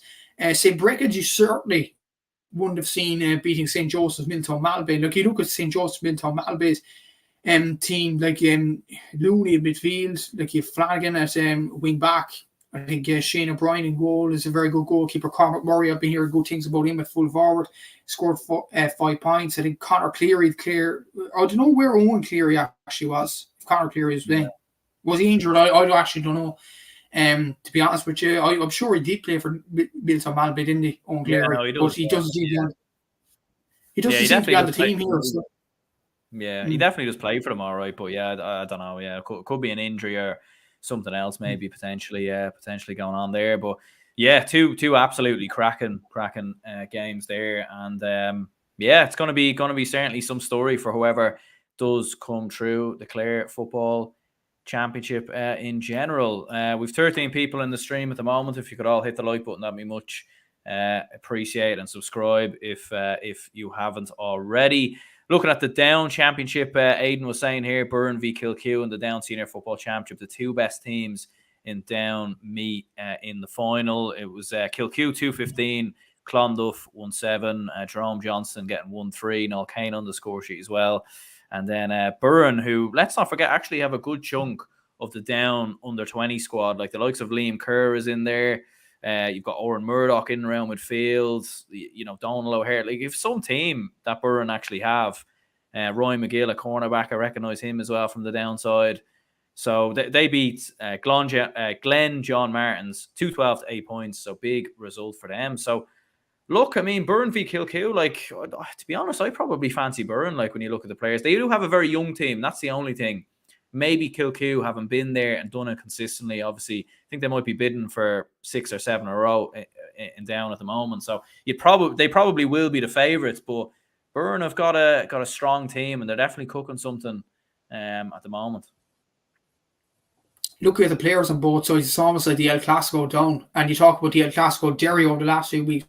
St. Brecken's, you certainly wouldn't have seen beating St. Joseph's Milltown Malby. Like, you look at St. Joseph's Milltown Malby's team, like Looney in midfield, like you Flanagan at wing back. I think Shane O'Brien in goal is a very good goalkeeper. Cormac Murray, I've been hearing good things about him at full forward. Scored 5 points. I think Conor Cleary, I don't know where Owen Cleary actually was. If Conor Cleary was playing. Was he injured? I actually don't know. To be honest with you, I'm sure he did play for Milltown Malby, didn't he? Owen Cleary. Yeah, no, he does, but he doesn't seem to be on the team here. So. Yeah, he definitely does play for them, all right. But yeah, I don't know. Yeah, could be an injury or something else, maybe potentially going on there. But yeah, two absolutely cracking games there, and yeah, it's gonna be certainly some story for whoever does come through the Clare Football Championship in general. We've 13 people in the stream at the moment. If you could all hit the like button, that'd be much appreciated, and subscribe if you haven't already. Looking at the Down Championship, Aidan was saying here, Burn v Kilcue in the Down Senior Football Championship, the 2 best teams in Down meet in the final. It was Kilcue 215, Clonduff 1-7, Jerome Johnston getting 1-3, Noel Kane on the score sheet as well. And then Burn, who, let's not forget, actually have a good chunk of the Down under-20 squad. Like the likes of Liam Kerr is in there. You've got Oren Murdoch in around midfield, Donald O'Hare. Like, if some team that Burren actually have, Roy McGill, a cornerback, I recognise him as well from the downside. So they beat Glenn John Martins 2-12 to 8 points. So big result for them. So look, I mean, Burren v Kilcue, like, to be honest, I probably fancy Burren. Like, when you look at the players, they do have a very young team. That's the only thing. Maybe Kilcue haven't been there and done it consistently. Obviously, I think they might be bidding for 6 or 7 in a row in Down at the moment. So they probably will be the favourites. But Burren have got a strong team, and they're definitely cooking something at the moment. Look at the players on both sides. It's almost like the El Clasico Down. And you talk about the El Clasico Derry over the last few weeks.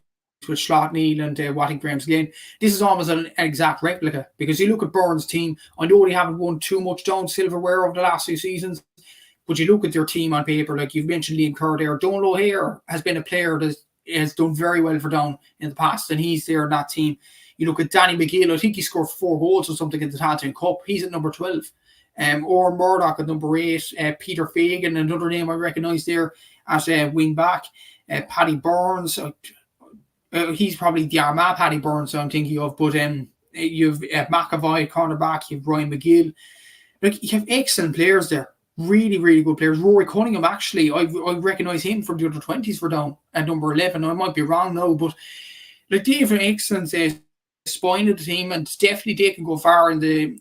with Slot Neal and Watty Graham's game. This is almost an exact replica, because you look at Burns' team. I know they haven't won too much down silverware over the last few seasons, but you look at their team on paper, like you've mentioned Liam Kerr there. Donal O'Hare has been a player that has done very well for Down in the past, and he's there in that team. You look at Danny McGill, I think he scored 4 goals or something in the Tailteann Cup. He's at number 12. Or Murdoch at number 8. Peter Fagan, another name I recognise there as a wing back. Paddy Burns, he's probably the Armagh Paddy Burns I'm thinking of, but you've McAvoy, cornerback, you've Ryan McGill. Like, you have excellent players there. Really, really good players. Rory Cunningham, actually, I recognise him from the under 20s for Down at number 11. I might be wrong now, but like, they have an excellent spine of the team, and definitely they can go far in the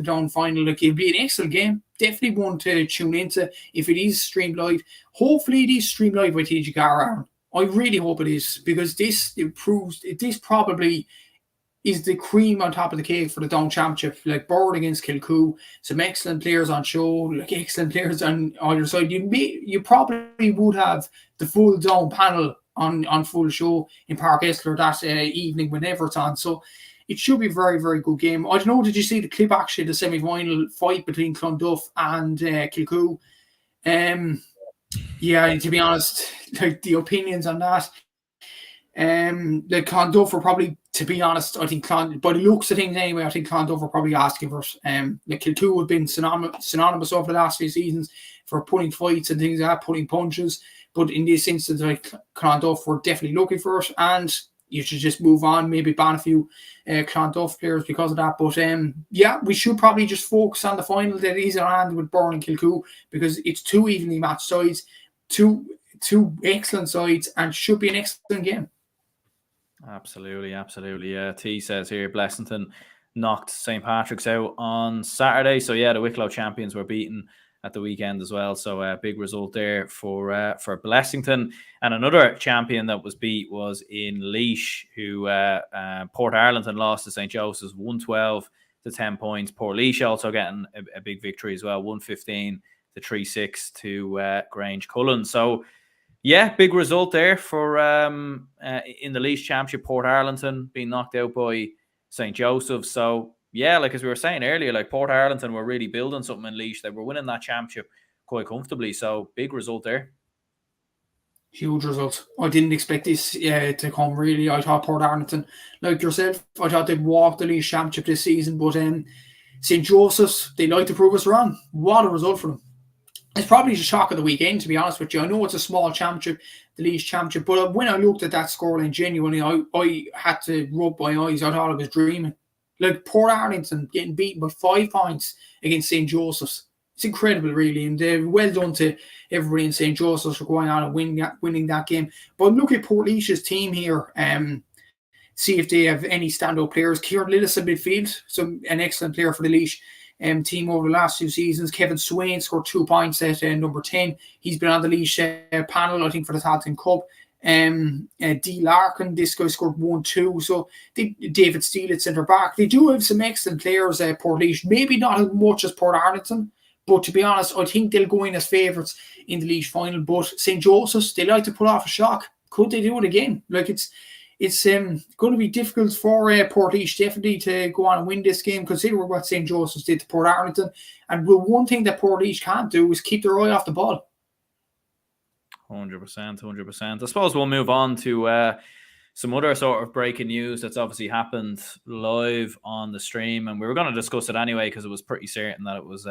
Down final. Like, it'll be an excellent game. Definitely one to tune into if it is streamed live. Hopefully it is streamed live by TGR, Aaron. I really hope it is, because this probably is the cream on top of the cake for the Down Championship. Like, Board against Kilcoo, some excellent players on show, like excellent players on either side. You probably would have the full Down panel on full show in Park Esler that evening whenever it's on. So it should be a very, very good game. I don't know, did you see the clip, actually, the semi-final fight between Clonduff and Kilcoo? Yeah, to be honest, like, the opinions on that, like, Clonduff were probably, to be honest, I think by the looks of things anyway, I think Clonduff were probably asking for it. Like, Kilcoo have been synonymous over the last few seasons for pulling fights and things like that, pulling punches. But in this instance, like, Clonduff were definitely looking for it, and you should just move on, maybe ban a few Clonduff players because of that. But yeah, we should probably just focus on the final that is on hand with Burn and Kilcoo, because it's 2 evenly matched sides, two excellent sides, and should be an excellent game. Absolutely. Yeah, T says here, Blessington knocked St. Patrick's out on Saturday. So yeah, the Wicklow champions were beaten at the weekend as well. So a big result there for Blessington. And another champion that was beat was in Laois, who Port Arlington lost to St. Joseph's 112 to 10 points. Port Laois also getting a big victory as well, 115 to 3-6 to Grange Cullen. So yeah, big result there for in the Laois Championship. Port Arlington being knocked out by St. Joseph's. So yeah, like, as we were saying earlier, like, Port Arlington were really building something in Laois. They were winning that championship quite comfortably. So big result there. Huge result. I didn't expect this to come, really. I thought Port Arlington, like yourself, I thought they'd walk the Laois Championship this season. But St. Joseph's, they like to prove us wrong. What a result for them. It's probably the shock of the weekend, to be honest with you. I know it's a small championship, the Laois Championship, but when I looked at that scoreline, genuinely, I had to rub my eyes. I thought I was dreaming. Like, Port Arlington getting beaten by 5 points against St. Joseph's. It's incredible, really, and well done to everybody in St. Joseph's for going on and winning that game. But look at Port Laois's team here. See if they have any standout players. Kieran Lillis in midfield, an excellent player for the Laois team over the last few seasons. Kevin Swain scored 2 points at number 10. He's been on the Laois panel, I think, for the Tailteann Cup. D. Larkin, this guy scored 1-2. So David Steele at centre back. They do have some excellent players at Port Laois. Maybe not as much as Port Arlington, but to be honest, I think they'll go in as favourites in the Laois final. But St. Joseph's, they like to pull off a shock. Could they do it again? Like, it's going to be difficult for Port Laois definitely to go on and win this game, considering what St. Joseph's did to Port Arlington. And one thing that Port Laois can't do is keep their eye off the ball. 100%. I suppose we'll move on to some other sort of breaking news that's obviously happened live on the stream. And we were going to discuss it anyway, because it was pretty certain that it was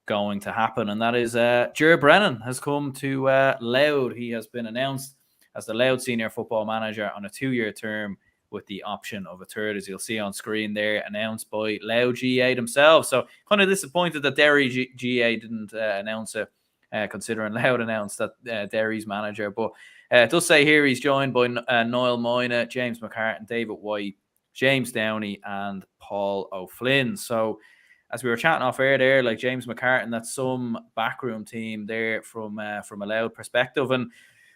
going to happen. And that is Ger Brennan has come to Louth. He has been announced as the Louth senior football manager on a 2-year term with the option of a third, as you'll see on screen there, announced by Louth GA themselves. So kind of disappointed that Derry GA didn't announce it, considering Louth announced that Derry's manager. But it does say here he's joined by Niall Moyna, James McCartan, David White, James Downey, and Paul O'Flynn. So as we were chatting off air there, like, James McCartan, that's some backroom team there from a Louth perspective. And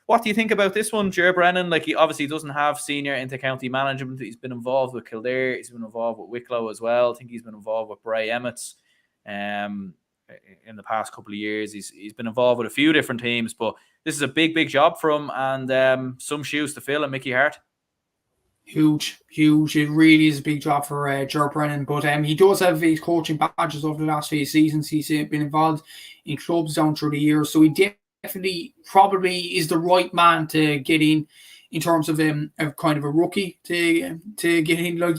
what do you think about this one, Ger Brennan? Like, he obviously doesn't have senior inter-county management. He's been involved with Kildare. He's been involved with Wicklow as well. I think he's been involved with Bray Emmets in the past couple of years. He's been involved with a few different teams, but this is a big job for him, and some shoes to fill. And Mickey Hart. Huge. It really is a big job for Ger Brennan. But he does have his coaching badges over the last few seasons. He's been involved in clubs down through the years. So he definitely probably is the right man to get in terms of a kind of a rookie to get in. Like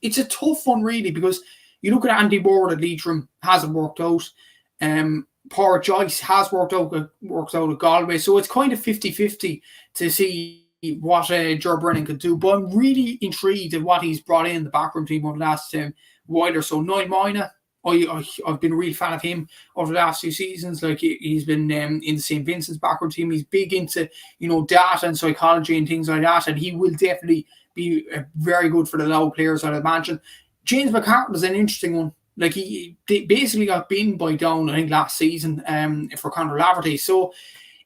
it's a tough one, really, because you look at Andy Ward at Leitrim, hasn't worked out. Paul Joyce has worked out at Galway. So it's kind of 50-50 to see what Ger Brennan could do. But I'm really intrigued at what he's brought in the backroom team over the last while or so. Noel Moyna, I've been a real fan of him over the last few seasons. Like he's been in the St. Vincent's backroom team. He's big into data and psychology and things like that, and he will definitely be very good for the Louth players, I'd imagine. James McCarthy is an interesting one. Like he basically got beaten by Down, I think, last season for Conor Laverty. So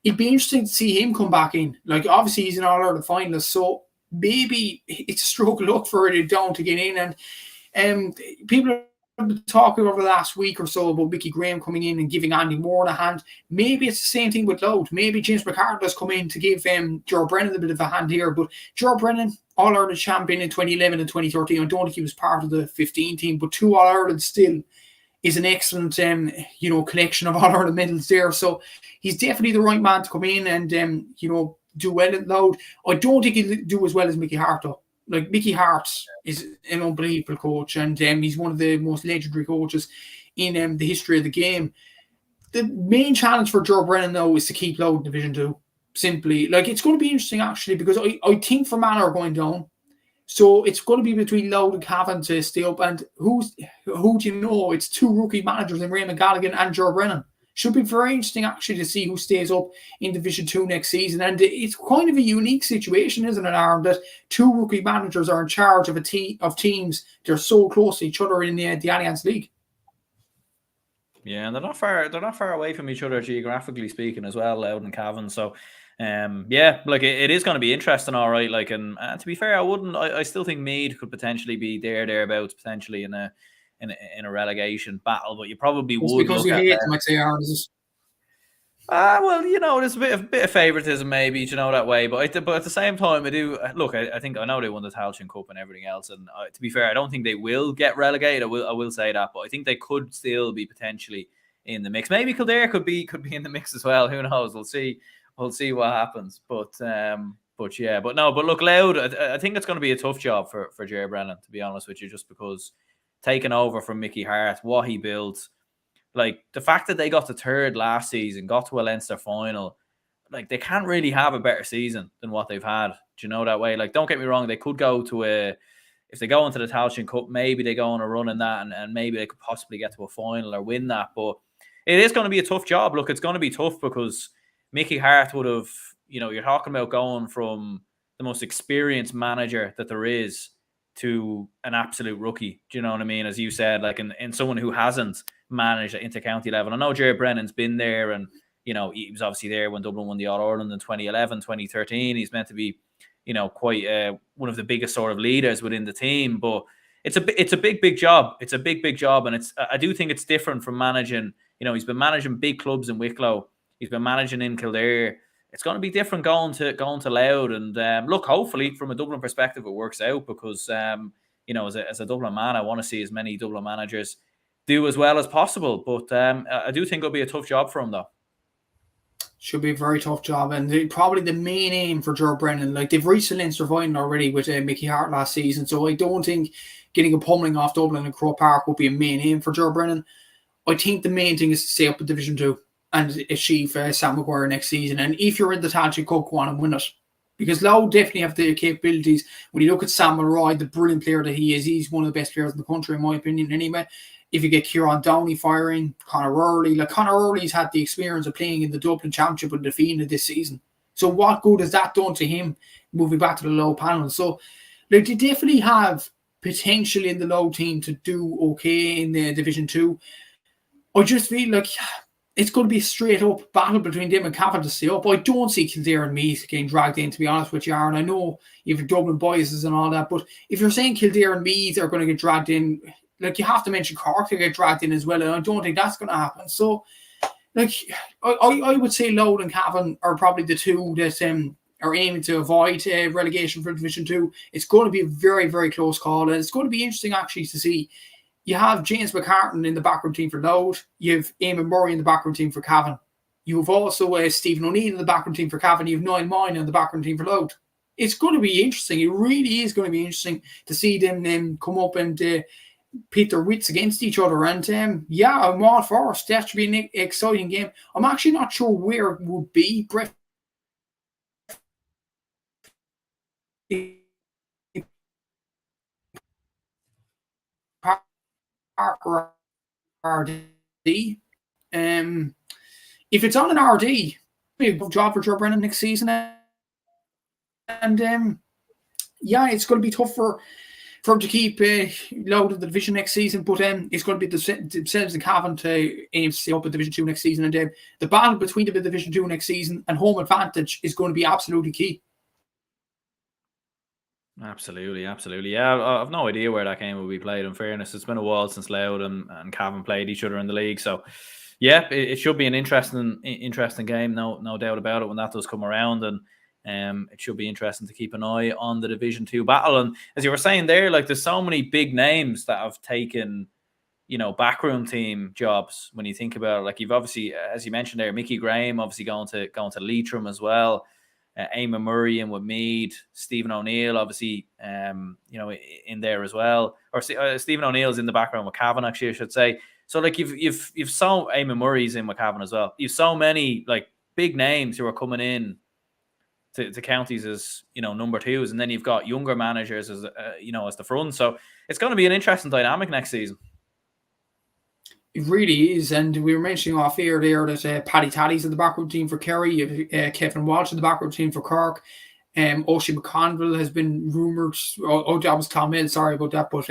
it'd be interesting to see him come back in. Like obviously he's an All-Ireland finalist, so maybe it's a stroke of luck for Down to get in. And people have been talking over the last week or so about Mickey Graham coming in and giving Andy Moore a hand. Maybe it's the same thing with Louth. Maybe James McCarthy has come in to give Ger Brennan a bit of a hand here. But Ger Brennan, All-Ireland champion in 2011 and 2013. I don't think he was part of the 15 team, but 2 All-Ireland still is an excellent, collection of All-Ireland medals there. So he's definitely the right man to come in and, do well at Louth. I don't think he'll do as well as Mickey Hart, though. Like, Mickey Hart is an unbelievable coach, and he's one of the most legendary coaches in the history of the game. The main challenge for Ger Brennan, though, is to keep Louth in Division 2. Simply. Like, it's going to be interesting, actually, because I think Fermanagh are going down. So it's going to be between Louth and Cavan to stay up. And who do you know? It's 2 rookie managers in Raymond Galligan and Ger Brennan. Should be very interesting, actually, to see who stays up in Division 2 next season. And it's kind of a unique situation, isn't it, Aaron, that 2 rookie managers are in charge of a team of teams that are so close to each other in the Allianz League. Yeah, and they're not far away from each other geographically speaking as well, Louth and Cavan. So like it is going to be interesting, all right. Like, and to be fair, I still think Meath could potentially be thereabouts, potentially in a relegation battle. But you probably would because you hate them, I'd say, Aaron. Well, there's a bit of favoritism, maybe, that way. But at the same time, I do look. I think I know they won the Tailteann Cup and everything else. And to be fair, I don't think they will get relegated. I will say that, but I think they could still be potentially in the mix. Maybe Kildare could be in the mix as well. Who knows? We'll see. We'll see what happens. But look, Louth, I think it's going to be a tough job for Ger Brennan, to be honest with you, just because taking over from Mickey Hart, what he built. Like, the fact that they got to 3rd last season, got to a Leinster final, like, they can't really have a better season than what they've had. Do you know that way? Like, don't get me wrong, they could go to if they go into the Tailteann Cup, maybe they go on a run in that and maybe they could possibly get to a final or win that. But it is going to be a tough job. Look, it's going to be tough because Mickey Hart would have, you're talking about going from the most experienced manager that there is to an absolute rookie. Do you know what I mean? As you said, like in someone who hasn't managed at inter-county level. I know Ger Brennan's been there and, he was obviously there when Dublin won the All-Ireland in 2011, 2013. He's meant to be, quite one of the biggest sort of leaders within the team. But it's a big job. It's a big job. And I do think it's different from managing, he's been managing big clubs in Wicklow. He's been managing in Kildare. It's going to be different going to Louth. And look, hopefully from a Dublin perspective, it works out because, as a Dublin man, I want to see as many Dublin managers do as well as possible. But I do think it'll be a tough job for him, though. Should be a very tough job. And probably the main aim for Ger Brennan, like they've reached the Leinster final already with Mickey Hart last season. So I don't think getting a pummeling off Dublin and Croke Park will be a main aim for Ger Brennan. I think the main thing is to stay up in Division 2 and achieve Sam Maguire next season. And if you're in the Tailteann Cup, go on and win it. Because Louth definitely have the capabilities. When you look at Sam Mulroy, the brilliant player that he is, he's one of the best players in the country, in my opinion, anyway. If you get Kieran Downey firing, Conor Early, like Conor Early's had the experience of playing in the Dublin Championship with the Fianna this season. So what good has that done to him moving back to the Louth panel? So like, they definitely have potential in the Louth team to do okay in the Division 2. I just feel like it's going to be a straight up battle between them and Cavan to stay up. I don't see Kildare and Meath getting dragged in, to be honest with you, Aaron. I know you have Dublin biases and all that, but if you're saying Kildare and Meath are going to get dragged in, like you have to mention Cork to get dragged in as well, and I don't think that's going to happen. So, like, I would say Louth and Cavan are probably the two that are aiming to avoid relegation from Division 2. It's going to be a very, very close call, and it's going to be interesting actually to see. You have James McCartan in the backroom team for Louth. You have Eamon Murray in the backroom team for Cavan. You have also Stephen O'Neill in the backroom team for Cavan. You have Niall Moyne in the backroom team for Louth. It's going to be interesting. It really is going to be interesting to see them come up and pit their wits against each other. And I'm all for it. That should be an exciting game. I'm actually not sure where it would be. Brett Parker RD. If it's on an RD, it'll be a good job for Ger Brennan next season. And it's going to be tough for him to keep Louth in the division next season, but it's going to be themselves and Cavan to aim to stay up in Division 2 next season. And the battle between them in Division 2 next season and home advantage is going to be absolutely key. Absolutely. Yeah, I've no idea where that game will be played. In fairness, it's been a while since Louth and Cavan played each other in the league, so yeah, it should be an interesting game, no doubt about it when that does come around, and it should be interesting to keep an eye on the Division 2 battle. And as you were saying there, like there's so many big names that have taken, backroom team jobs when you think about it. Like you've obviously, as you mentioned there, Mickey Graham obviously going to Leitrim as well. Eamon Murray in with Meath, Stephen O'Neill obviously in there as well, or Stephen O'Neill's in the background with Cavan, actually I should say. So like you've so Eamon Murray's in with Cavan as well. You've so many like big names who are coming in to counties as number twos, and then you've got younger managers as as the front. So it's going to be an interesting dynamic next season. It really is, and we were mentioning off air there that Paddy Taddy's in the backroom team for Kerry, Kevin Walsh in the backroom team for Cork, Oshie McConville has been rumoured. That was Tom Mill, sorry about that, but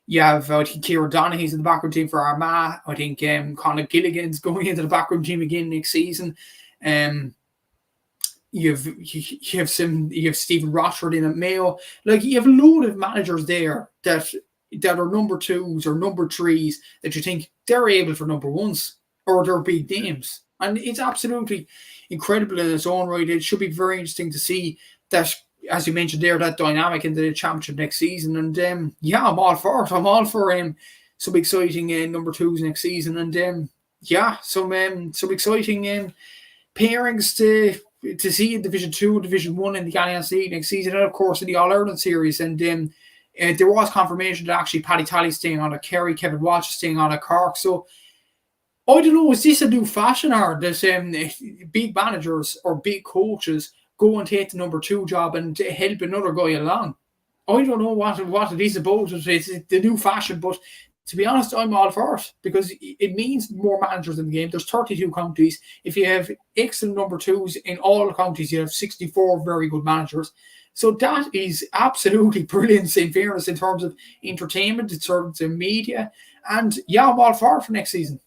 you have, I think, Ciara Donaghy's in the backroom team for Armagh. I think Conor Gilligan's going into the backroom team again next season. You have Stephen Rochford in at Mayo. Like you have a load of managers there that are number twos or number threes that you think they're able for number ones or they're big names. And it's absolutely incredible in its own right. It should be very interesting to see that, as you mentioned there, that dynamic in the championship next season. And I'm all for it. I'm all for some exciting number twos next season. And some exciting pairings to see in Division 2 and Division 1 in the Alliance League next season, and of course in the All-Ireland series. And there was confirmation that actually Paddy Tally's staying on at Kerry, Kevin Walsh is staying on at Cork. So I don't know, is this a new fashion, or does big managers or big coaches go and take the number 2 job and help another guy along? I don't know what it is about it. It's the new fashion, but to be honest, I'm all for it because it means more managers in the game. There's 32 counties. If you have excellent number 2s in all the counties, you have 64 very good managers. So that is absolutely brilliant in fairness in terms of entertainment, in terms of media. And I'm all for it for next season.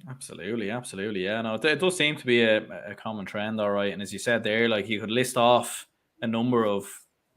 Absolutely. Yeah, no, it does seem to be a common trend, all right. And as you said there, like you could list off a number of,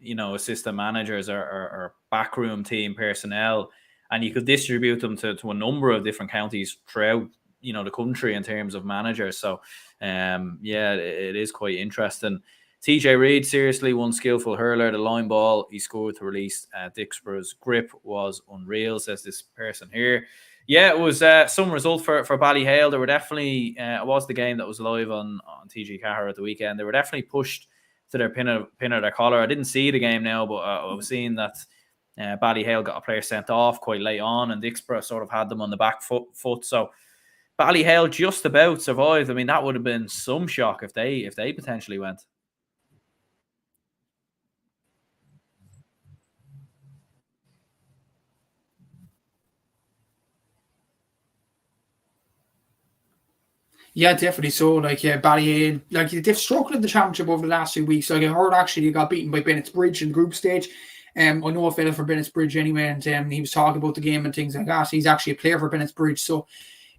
assistant managers or backroom team personnel, and you could distribute them to a number of different counties throughout, the country in terms of managers. So, it is quite interesting. TJ Reid, seriously, one skillful hurler. The line ball he scored to release Dixborough's grip was unreal, says this person here. Yeah, it was some result for Ballyhale. They were definitely, it was the game that was live on TG Cahir at the weekend. They were definitely pushed to their pin of their collar. I didn't see the game now, but I was seeing that Ballyhale got a player sent off quite late on, and Dixborough sort of had them on the back foot. So Ballyhale just about survived. I mean, that would have been some shock if they potentially went. Yeah, definitely so. Like, Ballyhale, like they've struggled in the championship over the last 2 weeks. Like I heard actually they got beaten by Bennett's Bridge in the group stage. I know a fella for Bennett's Bridge anyway, and he was talking about the game and things like that. He's actually a player for Bennett's Bridge. So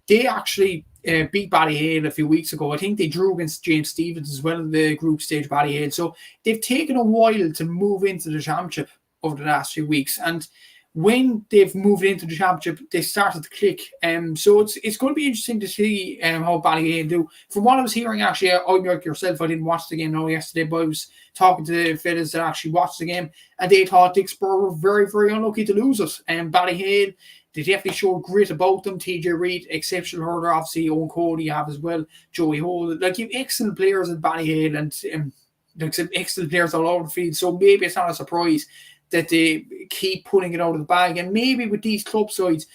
they actually beat Ballyhale a few weeks ago. I think they drew against James Stephens as well in the group stage, Ballyhale. So they've taken a while to move into the championship over the last few weeks. And when they've moved into the championship, they started to click. So it's going to be interesting to see how Ballyhale do. From what I was hearing, actually, I'm like yourself, I didn't watch the game yesterday, but I was talking to the fellas that actually watched the game, and they thought Dicksboro were very, very unlucky to lose it. And Ballyhale, they definitely showed grit about them. TJ Reid, exceptional hurler, obviously. Owen Cody you have as well. Joey Hole. Like, you have excellent players at Ballyhale, and like some excellent players all over the field. So maybe it's not a surprise that they keep pulling it out of the bag. And maybe with these club sides,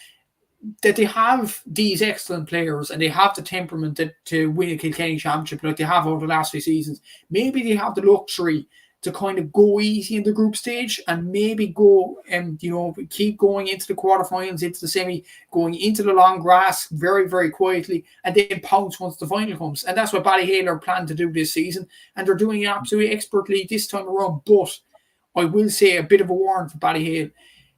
that they have these excellent players and they have the temperament to win a Kilkenny championship like they have over the last few seasons. Maybe they have the luxury to kind of go easy in the group stage and maybe go and, keep going into the quarterfinals, into the semi, going into the long grass very, very quietly, and then pounce once the final comes. And that's what Ballyhale are planning to do this season. And they're doing it absolutely expertly this time around. But I will say a bit of a warning for Ballyhale.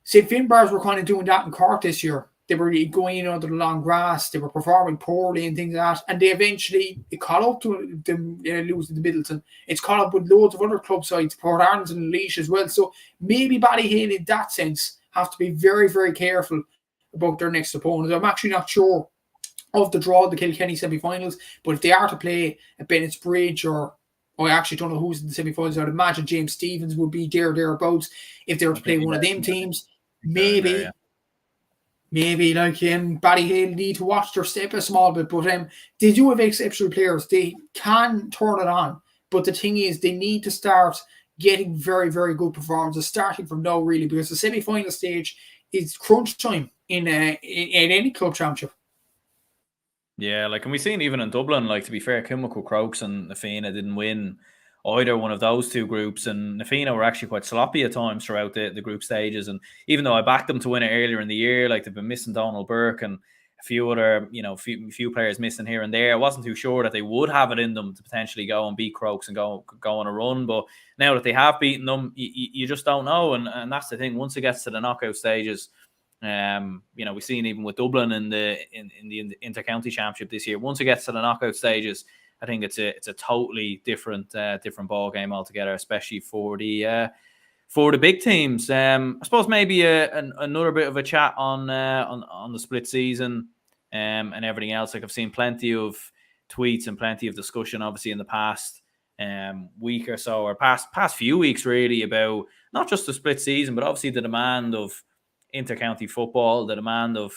St. Finbarrs were kind of doing that in Cork this year. They were going in under the long grass. They were performing poorly and things like that. And they eventually, it caught up to them losing to Middleton. It's caught up with loads of other club sides, Port Arns and Laois as well. So maybe Ballyhale in that sense have to be very, very careful about their next opponent. I'm actually not sure of the draw of the Kilkenny semi-finals, but if they are to play at Bennett's Bridge or I actually don't know who's in the semi-finals. I'd imagine James Stephens would be thereabouts. If they were to play one of them teams, maybe like Ballyhale need to watch their step a small bit. But they do have exceptional players. They can turn it on. But the thing is, they need to start getting very, very good performances, starting from now, really, because the semi-final stage is crunch time in any club championship. Yeah, like, and we've seen even in Dublin, like, to be fair, Kilmacud Crokes and Nafina didn't win either one of those two groups, and Nafina were actually quite sloppy at times throughout the group stages. And even though I backed them to win it earlier in the year, like, they've been missing Donald Burke and a few other, few players missing here and there, I wasn't too sure that they would have it in them to potentially go and beat Crokes and go on a run. But now that they have beaten them, you just don't know. And that's the thing. Once it gets to the knockout stages, we've seen even with Dublin in the Inter-County Championship this year, once it gets to the knockout stages, I think it's a totally different ball game altogether, especially for the big teams. I suppose maybe another bit of a chat on the split season and everything else. Like, I've seen plenty of tweets and plenty of discussion, obviously, in the past week or so, or past few weeks, really, about not just the split season, but obviously the demand of inter-county football, the demand of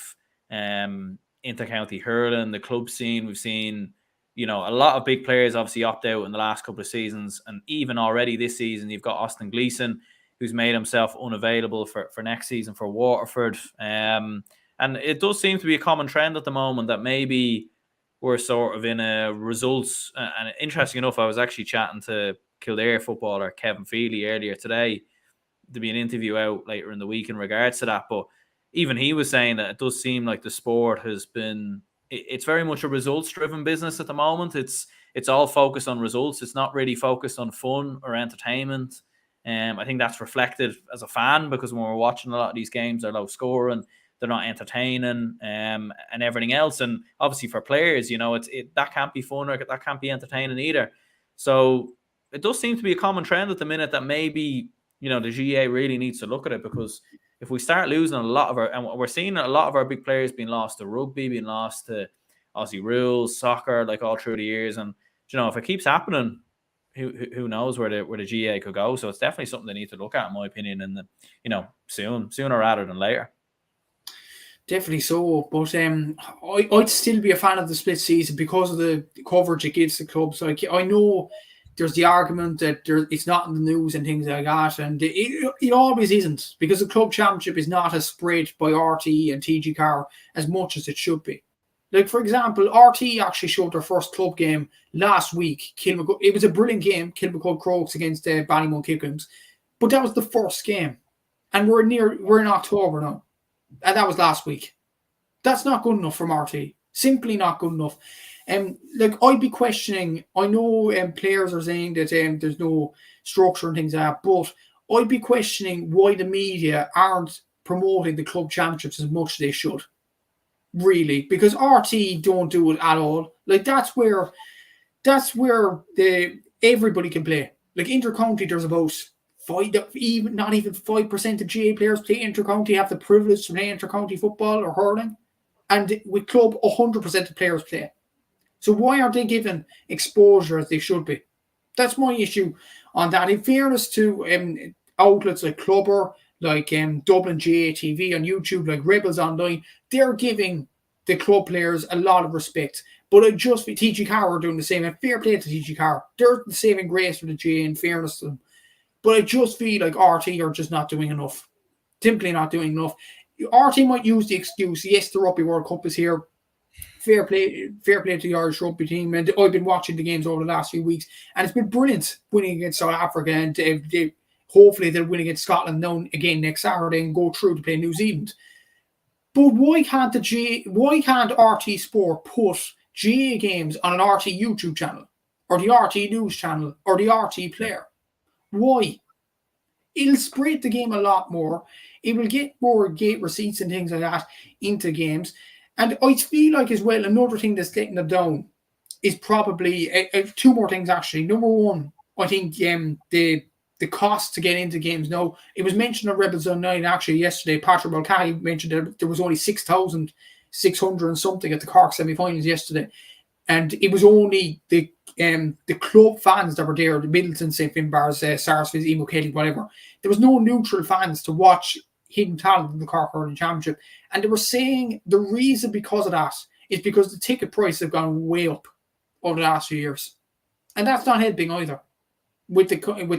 inter-county hurling, the club scene. We've seen, a lot of big players obviously opt out in the last couple of seasons, and even already this season, you've got Austin Gleeson, who's made himself unavailable for next season for Waterford. And it does seem to be a common trend at the moment that maybe we're sort of in a results. And interesting enough, I was actually chatting to Kildare footballer Kevin Feely earlier today. There'll be an interview out later in the week in regards to that, but even he was saying that it does seem like the sport has been, it's very much a results-driven business at the moment. It's all focused on results. It's not really focused on fun or entertainment. I think that's reflected as a fan, because when we're watching a lot of these games, they're low scoring, they're not entertaining, and everything else. And obviously for players, that can't be fun or that can't be entertaining either. So it does seem to be a common trend at the minute that maybe, the GA really needs to look at it, because if we start losing a lot of our, and we're seeing a lot of our big players being lost to rugby, being lost to Aussie rules, soccer, like all through the years. And, if it keeps happening, who knows where the GA could go. So it's definitely something they need to look at, in my opinion, and sooner rather than later. Definitely so, but I'd still be a fan of the split season because of the coverage it gives the clubs. Like, I know there's the argument that it's not in the news and things like that, and it always isn't, because the club championship is not as spread by RT and TG Car as much as it should be. Like, for example, RT actually showed their first club game last week. It was a brilliant game, Kilmacud Crokes against Ballymun Kickhams, but that was the first game, and we're in October now, and that was last week. That's not good enough from RT. Simply not good enough. I'd be questioning. I know players are saying that there's no structure and things like that, but I'd be questioning why the media aren't promoting the club championships as much as they should. Really, because RT don't do it at all. Like, that's where everybody can play. Like, inter-county, there's about not even 5% of GA players play inter-county, have the privilege to play inter-county football or hurling. And with club, 100% of players play. So why aren't they given exposure as they should be? That's my issue on that. In fairness to outlets like Clubber, like Dublin GA TV on YouTube, like Rebels Online, they're giving the club players a lot of respect. But I just feel TG Carr are doing the same. And fair play to TG Carr. They're the saving grace for the GA in fairness to them. But I just feel like RT are just not doing enough. Simply not doing enough. RT might use the excuse, yes, the Rugby World Cup is here. Fair play to the Irish rugby team. And I've been watching the games over the last few weeks. And it's been brilliant winning against South Africa. And hopefully they'll win against Scotland now again next Saturday and go through to play New Zealand. But why can't RT Sport put GA games on an RT YouTube channel or the RT News channel or the RT Player? Why? It'll spread the game a lot more. It will get more gate receipts and things like that into games. And I feel like as well, another thing that's getting them down is probably two more things actually. Number one, I think the cost to get into games now. It was mentioned on Rebels Online actually yesterday. Patrick Mulcahy mentioned that there was only 6,600 and something at the Cork semi-finals yesterday. And it was only the club fans that were there, the Middleton, St. Finbarrs, Sarsfields, Emo Kelly, whatever. There was no neutral fans to watch hidden talent in the Cork Hurling Championship. And they were saying the reason because of that is because the ticket prices have gone way up over the last few years. And that's not helping either. With the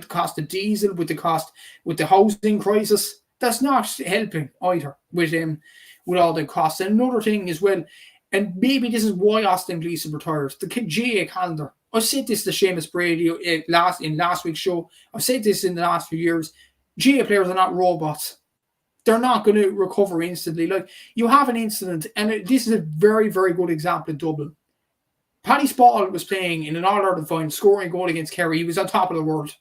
cost of diesel, with the housing crisis, that's not helping either with all the costs. And another thing as well, and maybe this is why Austin Gleeson retires, the GA calendar. I said this to Seamus Brady in last week's show. I've said this in the last few years. GA players are not robots. They're not going to recover instantly. Like, you have an incident, and this is a very, very good example in Dublin. Paddy Spall was playing in an All-Ireland final, scoring a goal against Kerry. He was on top of the world.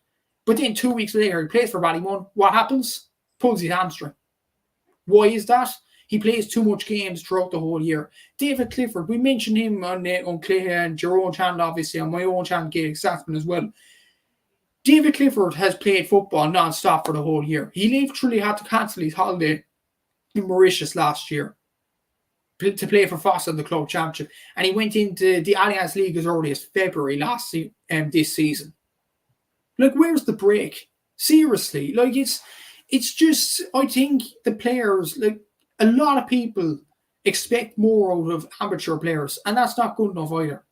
But then 2 weeks later, he plays for Ballymun. What happens? Pulls his hamstring. Why is that? He plays too much games throughout the whole year. David Clifford, we mentioned him on Clay and your own channel, obviously, on my own channel, Gaelic Games as well. David Clifford has played football non-stop for the whole year. He literally had to cancel his holiday in Mauritius last year to play for Foss in the club championship. And he went into the Allianz League as early as February this season. Like, where's the break? Seriously. Like, it's just, I think the players, like, a lot of people expect more out of amateur players, and that's not good enough either.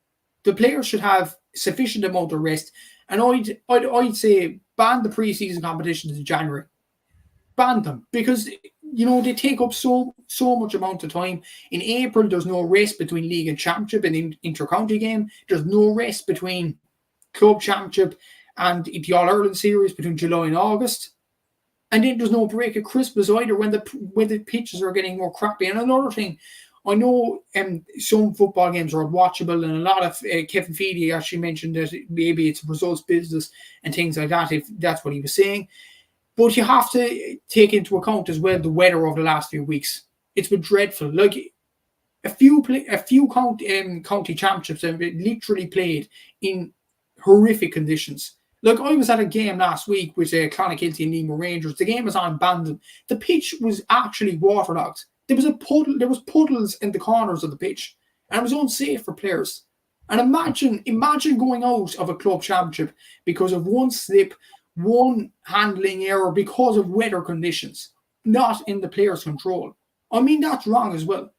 The players should have sufficient amount of rest. And I'd say ban the preseason competitions in January. Ban them, because they take up so much amount of time. In April, there's no rest between league and championship and inter-county game. There's no rest between club championship and the All-Ireland series between July and August. And then there's no break at Christmas either when the pitches are getting more crappy. And another thing, I know some football games are unwatchable, and a lot of Kevin Feedy actually mentioned that maybe it's a results business and things like that, if that's what he was saying. But you have to take into account as well the weather over the last few weeks. It's been dreadful. Like, a few county championships have been literally played in horrific conditions. Like, I was at a game last week with Clonakilty and Nemo Rangers. The game was on Bandon. The pitch was actually waterlogged. There was puddles in the corners of the pitch, and it was unsafe for players. And imagine going out of a club championship because of one slip, one handling error, because of weather conditions, not in the player's control. I mean, that's wrong as well.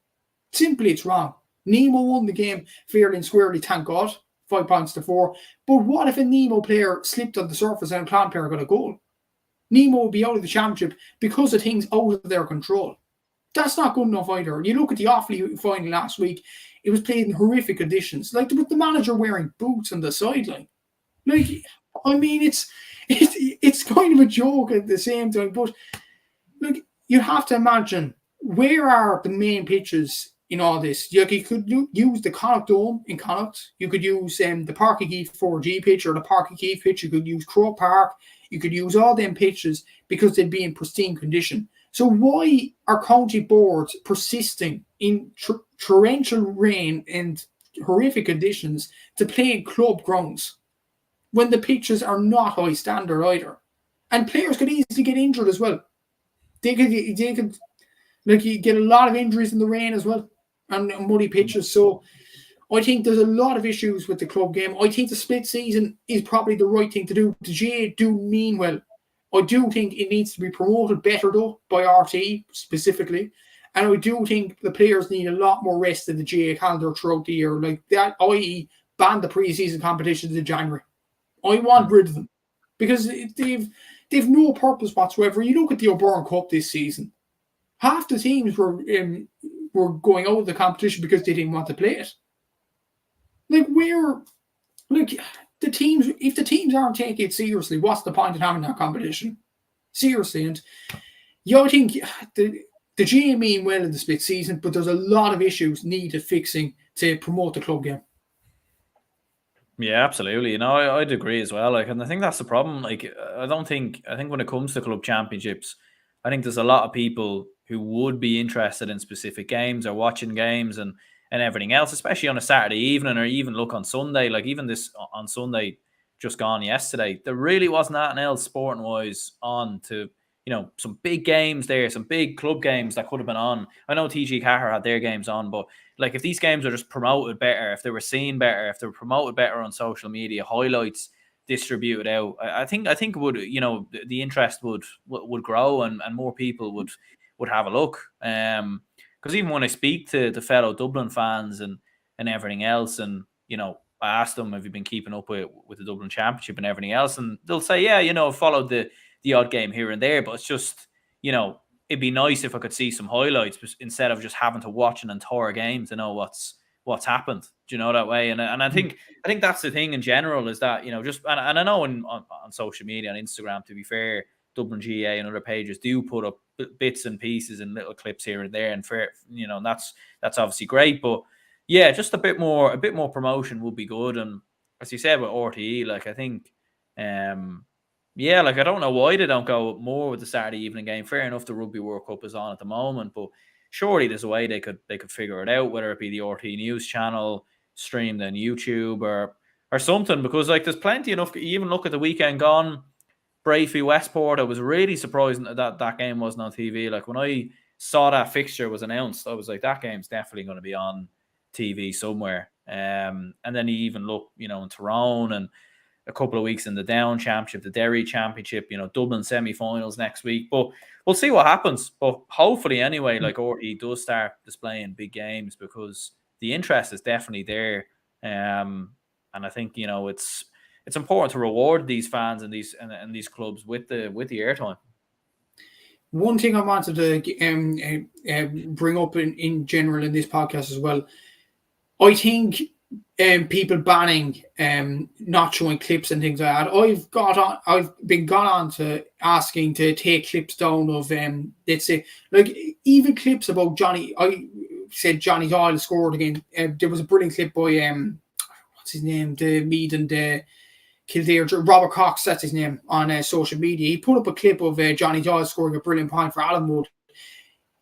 Simply, it's wrong. Nemo won the game fairly and squarely, thank God, 5 points to 4. But what if a Nemo player slipped on the surface and a Clon player got a goal? Nemo would be out of the championship because of things out of their control. That's not good enough either. You look at the Offaly final last week, it was played in horrific conditions. Like, with the manager wearing boots on the sideline. Like, I mean, it's kind of a joke at the same time. But, look, you have to imagine, where are the main pitches in all this? You could use the Connacht Dome in Connacht. You could use the Parky Keefe 4G pitch or the Parky Keefe pitch. You could use Croke Park. You could use all them pitches because they'd be in pristine condition. So why are county boards persisting in torrential rain and horrific conditions to play in club grounds when the pitches are not high standard either? And players could easily get injured as well. They could like you get a lot of injuries in the rain as well and muddy pitches. So I think there's a lot of issues with the club game. I think the split season is probably the right thing to do. The GA do mean well. I do think it needs to be promoted better though by RT specifically. And I do think the players need a lot more rest in the GA calendar throughout the year. Like that, i.e. ban the pre-season competitions in January. I want rid of them. Because they've no purpose whatsoever. You look at the O'Byrne Cup this season. Half the teams were going out of the competition because they didn't want to play it. Like the teams, if the teams aren't taking it seriously, what's the point in having that competition? Seriously, and I think the GA mean well in the split season, but there's a lot of issues needed fixing to promote the club game. Yeah, absolutely. I'd agree as well. Like, and I think that's the problem. Like, I think when it comes to club championships, I think there's a lot of people who would be interested in specific games or watching games and everything else, especially on a Saturday evening or even look on Sunday. Like even this on Sunday, just gone yesterday, there really wasn't anything else sporting wise on to, some big games there, some big club games that could have been on. I know TG Caher had their games on, but like if these games are just promoted better, if they were seen better, if they were promoted better on social media, highlights distributed out, I think it would, the interest would grow and more people would have a look. Because even when I speak to the fellow Dublin fans and everything else, and I asked them, have you been keeping up with the Dublin Championship and everything else, and they'll say, yeah, I've followed the odd game here and there, but it's just, it'd be nice if I could see some highlights instead of just having to watch an entire game to know what's happened. Do you know that way? And I think that's the thing in general is that, just, and I know on social media, on Instagram, to be fair, Dublin GA and other pages do put up bits and pieces and little clips here and there, and fair, that's obviously great. But yeah, just a bit more promotion would be good. And as you said with RTE, like I think, yeah, like I don't know why they don't go more with the Saturday evening game. Fair enough, the Rugby World Cup is on at the moment, but surely there's a way they could figure it out, whether it be the RT News channel streamed on YouTube or something. Because like there's plenty enough. You even look at the weekend gone, Brave v Westport. I was really surprised that game wasn't on TV. Like when I saw that fixture was announced, I was like, that game's definitely going to be on TV somewhere. And then you even look, in Tyrone and a couple of weeks in the Down Championship, the Derry Championship, Dublin semi-finals next week. But we'll see what happens. But hopefully anyway, like RT does start displaying big games because the interest is definitely there. And I think, it's important to reward these fans and these clubs with the airtime. One thing I wanted to bring up in general in this podcast as well, I think people banning not showing clips and things like that. I've been gone on to asking to take clips down of let's say like even clips about Johnny. I said Johnny Doyle scored again. There was a brilliant clip by what's his name, the Mead and Kildare, Robert Cox, that's his name, on social media. He put up a clip of Johnny Doyle scoring a brilliant point for Allenwood.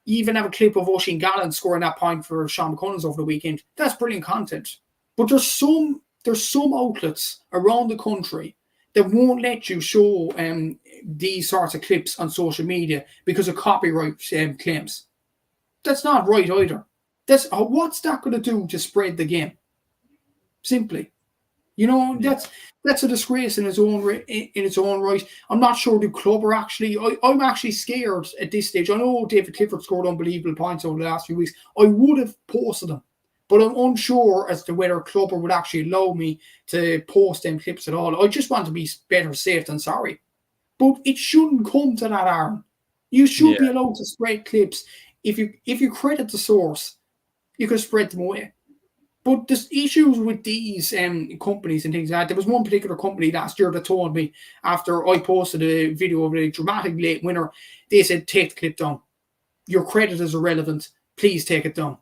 You even have a clip of Oisin Gallen scoring that point for Sean McCullins over the weekend. That's brilliant content. But there's some outlets around the country that won't let you show these sorts of clips on social media because of copyright claims. That's not right either. What's that going to do to spread the game? Simply. That's a disgrace in its own right. I'm not sure the club are actually. I'm actually scared at this stage. I know David Clifford scored unbelievable points over the last few weeks. I would have posted them, but I'm unsure as to whether a club would actually allow me to post them clips at all. I just want to be better safe than sorry. But it shouldn't come to that, Aaron. You should be allowed to spread clips. If you credit the source, you can spread them away. But there's issues with these companies and things like that. There was one particular company last year that told me after I posted a video of a dramatic late winner, they said, take the clip down. Your credit is irrelevant. Please take it down.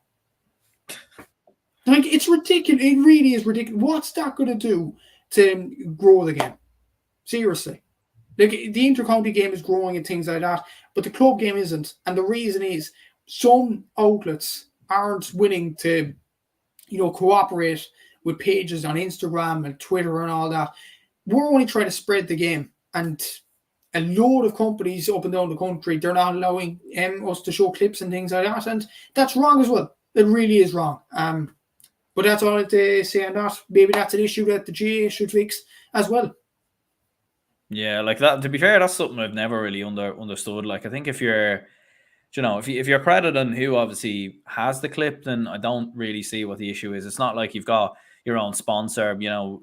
Like, it's ridiculous. It really is ridiculous. What's that going to do to grow the game? Seriously. Like, the inter-county game is growing and things like that, but the club game isn't. And the reason is some outlets aren't willing to cooperate with pages on Instagram and Twitter and all that. We're only trying to spread the game and a load of companies up and down the country, they're not allowing us to show clips and things like that, and that's wrong as well. It really is wrong. But that's all I have to say on that. Maybe that's an issue that the GA should fix as well. Yeah, like that. To be fair, that's something I've never really understood. Like, I think if you're, if you're crediting who obviously has the clip, then I don't really see what the issue is. It's not like you've got your own sponsor,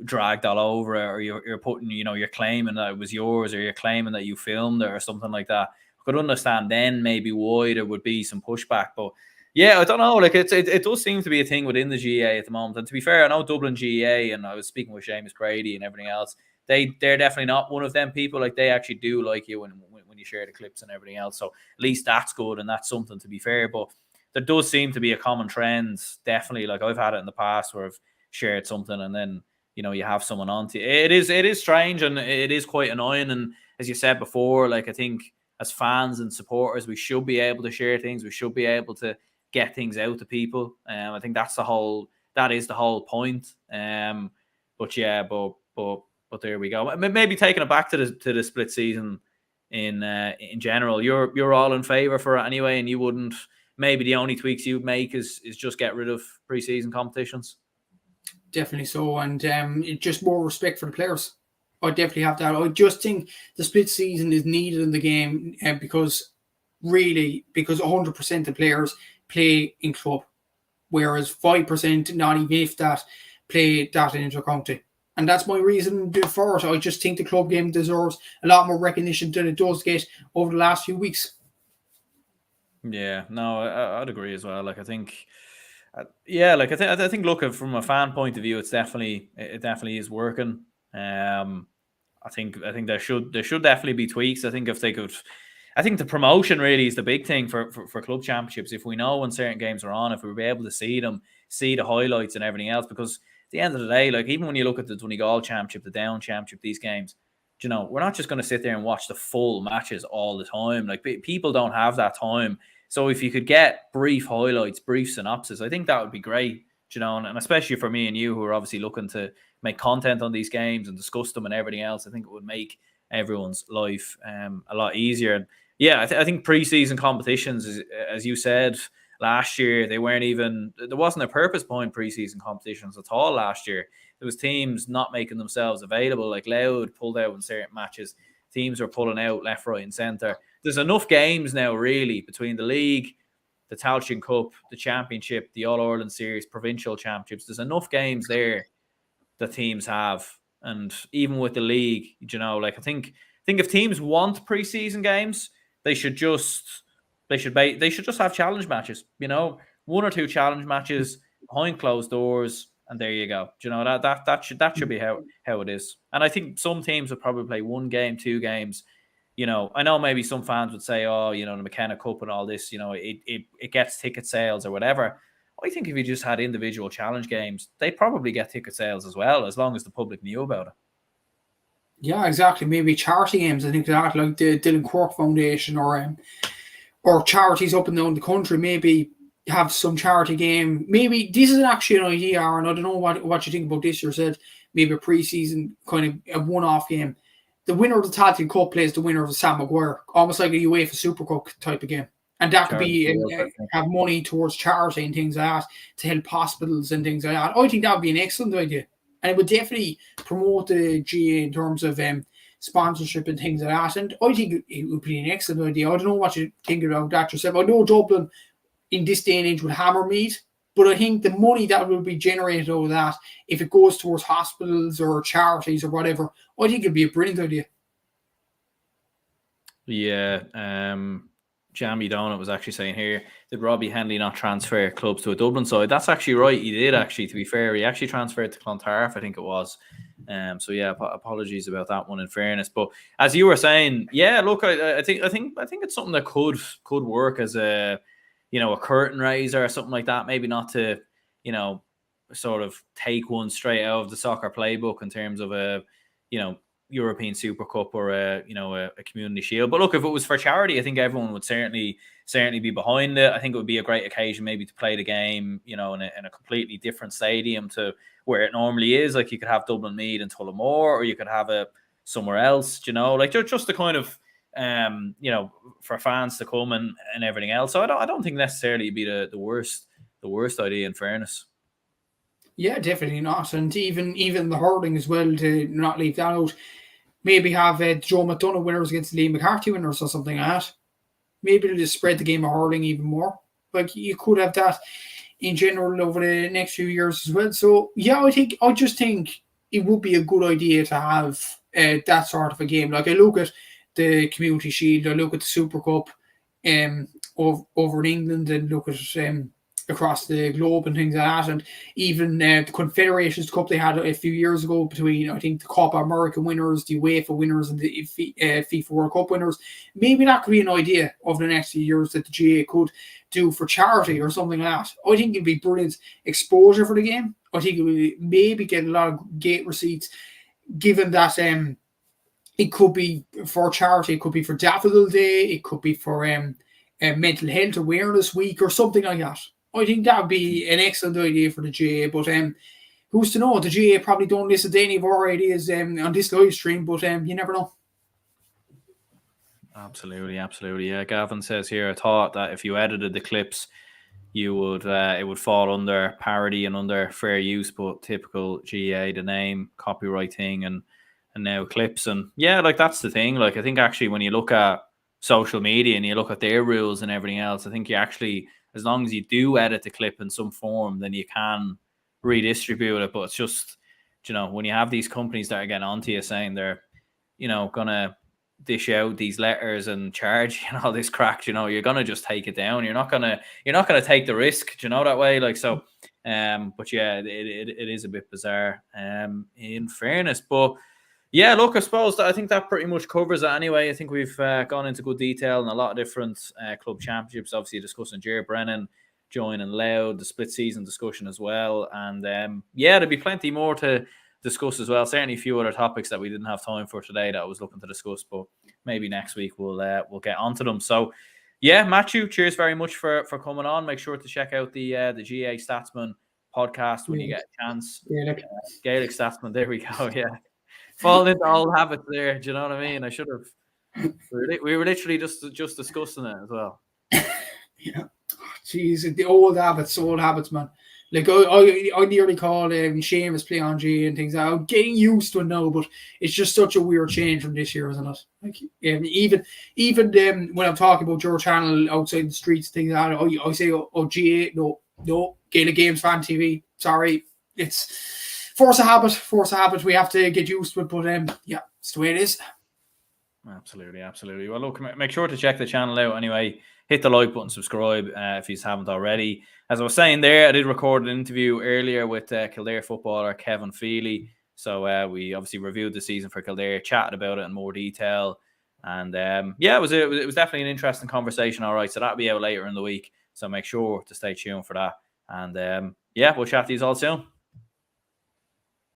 dragged all over it, or you're putting, you're claiming that it was yours, or you're claiming that you filmed it or something like that. I could understand then maybe why there would be some pushback, but yeah, I don't know. Like, it does seem to be a thing within the GA at the moment. And to be fair, I know Dublin GA, and I was speaking with Seamus Grady and everything else. They're definitely not one of them people. Like, they actually do like you when you share the clips and everything else. So at least that's good, and that's something, to be fair. But there does seem to be a common trend, definitely. Like, I've had it in the past where I've shared something and then you have someone on to you. It is strange, and it is quite annoying. And as you said before, like, I think as fans and supporters, we should be able to share things. We should be able to get things out to people. I think that is the whole point. But yeah, but there we go. Maybe taking it back to the split season in general, you're all in favor for it anyway, and you wouldn't. Maybe the only tweaks you'd make is just get rid of preseason competitions. Definitely so, and just more respect for the players. I definitely have that. I just think the split season is needed in the game because 100% of players play in club, whereas 5%, not even if that, play that in inter-county. And that's my reason for it. I just think the club game deserves a lot more recognition than it does get over the last few weeks. Yeah, no, I'd agree as well. Like, I think, I think, look, from a fan point of view, it definitely is working. I think there should definitely be tweaks. I think if they could, I think the promotion really is the big thing for club championships. If we know when certain games are on, if we'll be able to see them, see the highlights and everything else, because at the end of the day, like, even when you look at the Donegal Championship, the Down Championship, these games, we're not just going to sit there and watch the full matches all the time. Like, people don't have that time. So if you could get brief highlights, brief synopsis, I think that would be great. And especially for me and you, who are obviously looking to make content on these games and discuss them and everything else, I think it would make everyone's life a lot easier. And yeah, I think preseason competitions, as you said, last year, there wasn't a purpose behind preseason competitions at all last year. There was teams not making themselves available, like Louth pulled out in certain matches. Teams were pulling out left, right, and centre. There's enough games now, really, between the league, the Tailteann Cup, the Championship, the All-Ireland Series, provincial championships. There's enough games there that teams have. And even with the league, like, I think if teams want preseason games, they should just have challenge matches. 1 or 2 challenge matches behind closed doors, and there you go. That should be how it is. And I think some teams would probably play 1 game, 2 games. I know maybe some fans would say, oh, the McKenna Cup and all this, it gets ticket sales or whatever. I think if you just had individual challenge games, they probably get ticket sales as well, as long as the public knew about it. Yeah, exactly. Maybe charity games, I think that, like the Dylan Cork Foundation or charities up and down the country, maybe have some charity game. Maybe this is actually an idea, Aaron. I don't know what you think about this. You said maybe a pre-season kind of a one-off game. The winner of the Tailteann Cup plays the winner of the Sam Maguire, almost like a UEFA Super Cup type of game. And that could be have money towards charity and things like that to help hospitals and things like that. I think that would be an excellent idea. And it would definitely promote the GA in terms of sponsorship and things like that. And I think it would be an excellent idea. I don't know what you think about that yourself. I know Dublin in this day and age would hammer Meath, but I think the money that will be generated out of that, if it goes towards hospitals or charities or whatever, I think it'd be a brilliant idea. Yeah. Jamie Donut was actually saying here, did Robbie Henley not transfer clubs to a Dublin side? That's actually right. He did, actually, to be fair. He actually transferred to Clontarf, I think it was. So yeah, apologies about that one, in fairness. But as you were saying, yeah, look, I think it's something that could work as a curtain raiser or something like that. Maybe not to, sort of take one straight out of the soccer playbook in terms of a, European Super Cup or a Community Shield. But look, if it was for charity, I think everyone would certainly be behind it. I think it would be a great occasion maybe to play the game, in a completely different stadium to where it normally is. Like, you could have Dublin Meath and Tullamore, or you could have it somewhere else, like just to kind of for fans to come and everything else. So I don't think necessarily it'd be the worst idea, in fairness. Yeah, definitely not. And even the hurling as well, to not leave that out. Maybe have Joe McDonough winners against Lee McCarthy winners or something like that. Maybe it'll just spread the game of hurling even more. Like, you could have that in general over the next few years as well. So yeah, I just think it would be a good idea to have that sort of a game. Like, I look at the Community Shield, I look at the Super Cup over in England, and look at across the globe and things like that, and even the Confederations Cup they had a few years ago between, I think, the Copa America winners, the UEFA winners, and the FIFA World Cup winners. Maybe that could be an idea of the next few years that the GA could do for charity or something like that. I think it'd be brilliant exposure for the game. I think it would maybe get a lot of gate receipts, given that it could be for charity, it could be for Daffodil Day, it could be for Mental Health Awareness Week or something like that. I think that would be an excellent idea for the GA, but who's to know? The GA probably don't listen to any of our ideas on this live stream, but you never know. Absolutely. Yeah, Gavin says here, I thought that if you edited the clips, you would it would fall under parody and under fair use, but typical GA, the name, copyright thing, and now clips. And yeah, like, that's the thing. Like, I think actually when you look at social media and you look at their rules and everything else, I think you actually, as long as you do edit the clip in some form, then you can redistribute it. But it's just, when you have these companies that are getting onto you saying they're, gonna dish out these letters and charge all this crack, you're gonna just take it down. You're not gonna take the risk, that way. Like, so, but yeah, it is a bit bizarre, in fairness. But yeah, look, I suppose I think that pretty much covers it anyway. I think we've gone into good detail in a lot of different club championships, obviously discussing Ger Brennan joining Louth, the split season discussion as well. And there'll be plenty more to discuss as well. Certainly a few other topics that we didn't have time for today that I was looking to discuss, but maybe next week we'll get onto them. So yeah, Matthew, cheers very much for coming on. Make sure to check out the GA Statsman podcast when you get a chance. Gaelic Statsman, there we go, yeah. Fall into old habits there. Do you know what I mean? I should have. We were literally just discussing it as well. Yeah, jeez, the old habits, man. Like, I nearly call Seamus play on G and things. I'm getting used to it now, but it's just such a weird change from this year, isn't it? Like, even when I'm talking about your channel outside the streets, things like that, I say, GA, no, Gaelic Games Fan TV. Sorry, it's force of habit. We have to get used to it, but yeah, it's the way it is. Absolutely. Well, look, make sure to check the channel out anyway. Hit the like button, subscribe if you haven't already. As I was saying there, I did record an interview earlier with Kildare footballer Kevin Feely. So we obviously reviewed the season for Kildare, chatted about it in more detail. And yeah, it was definitely an interesting conversation. All right, so that'll be out later in the week. So make sure to stay tuned for that. And yeah, we'll chat to you all soon.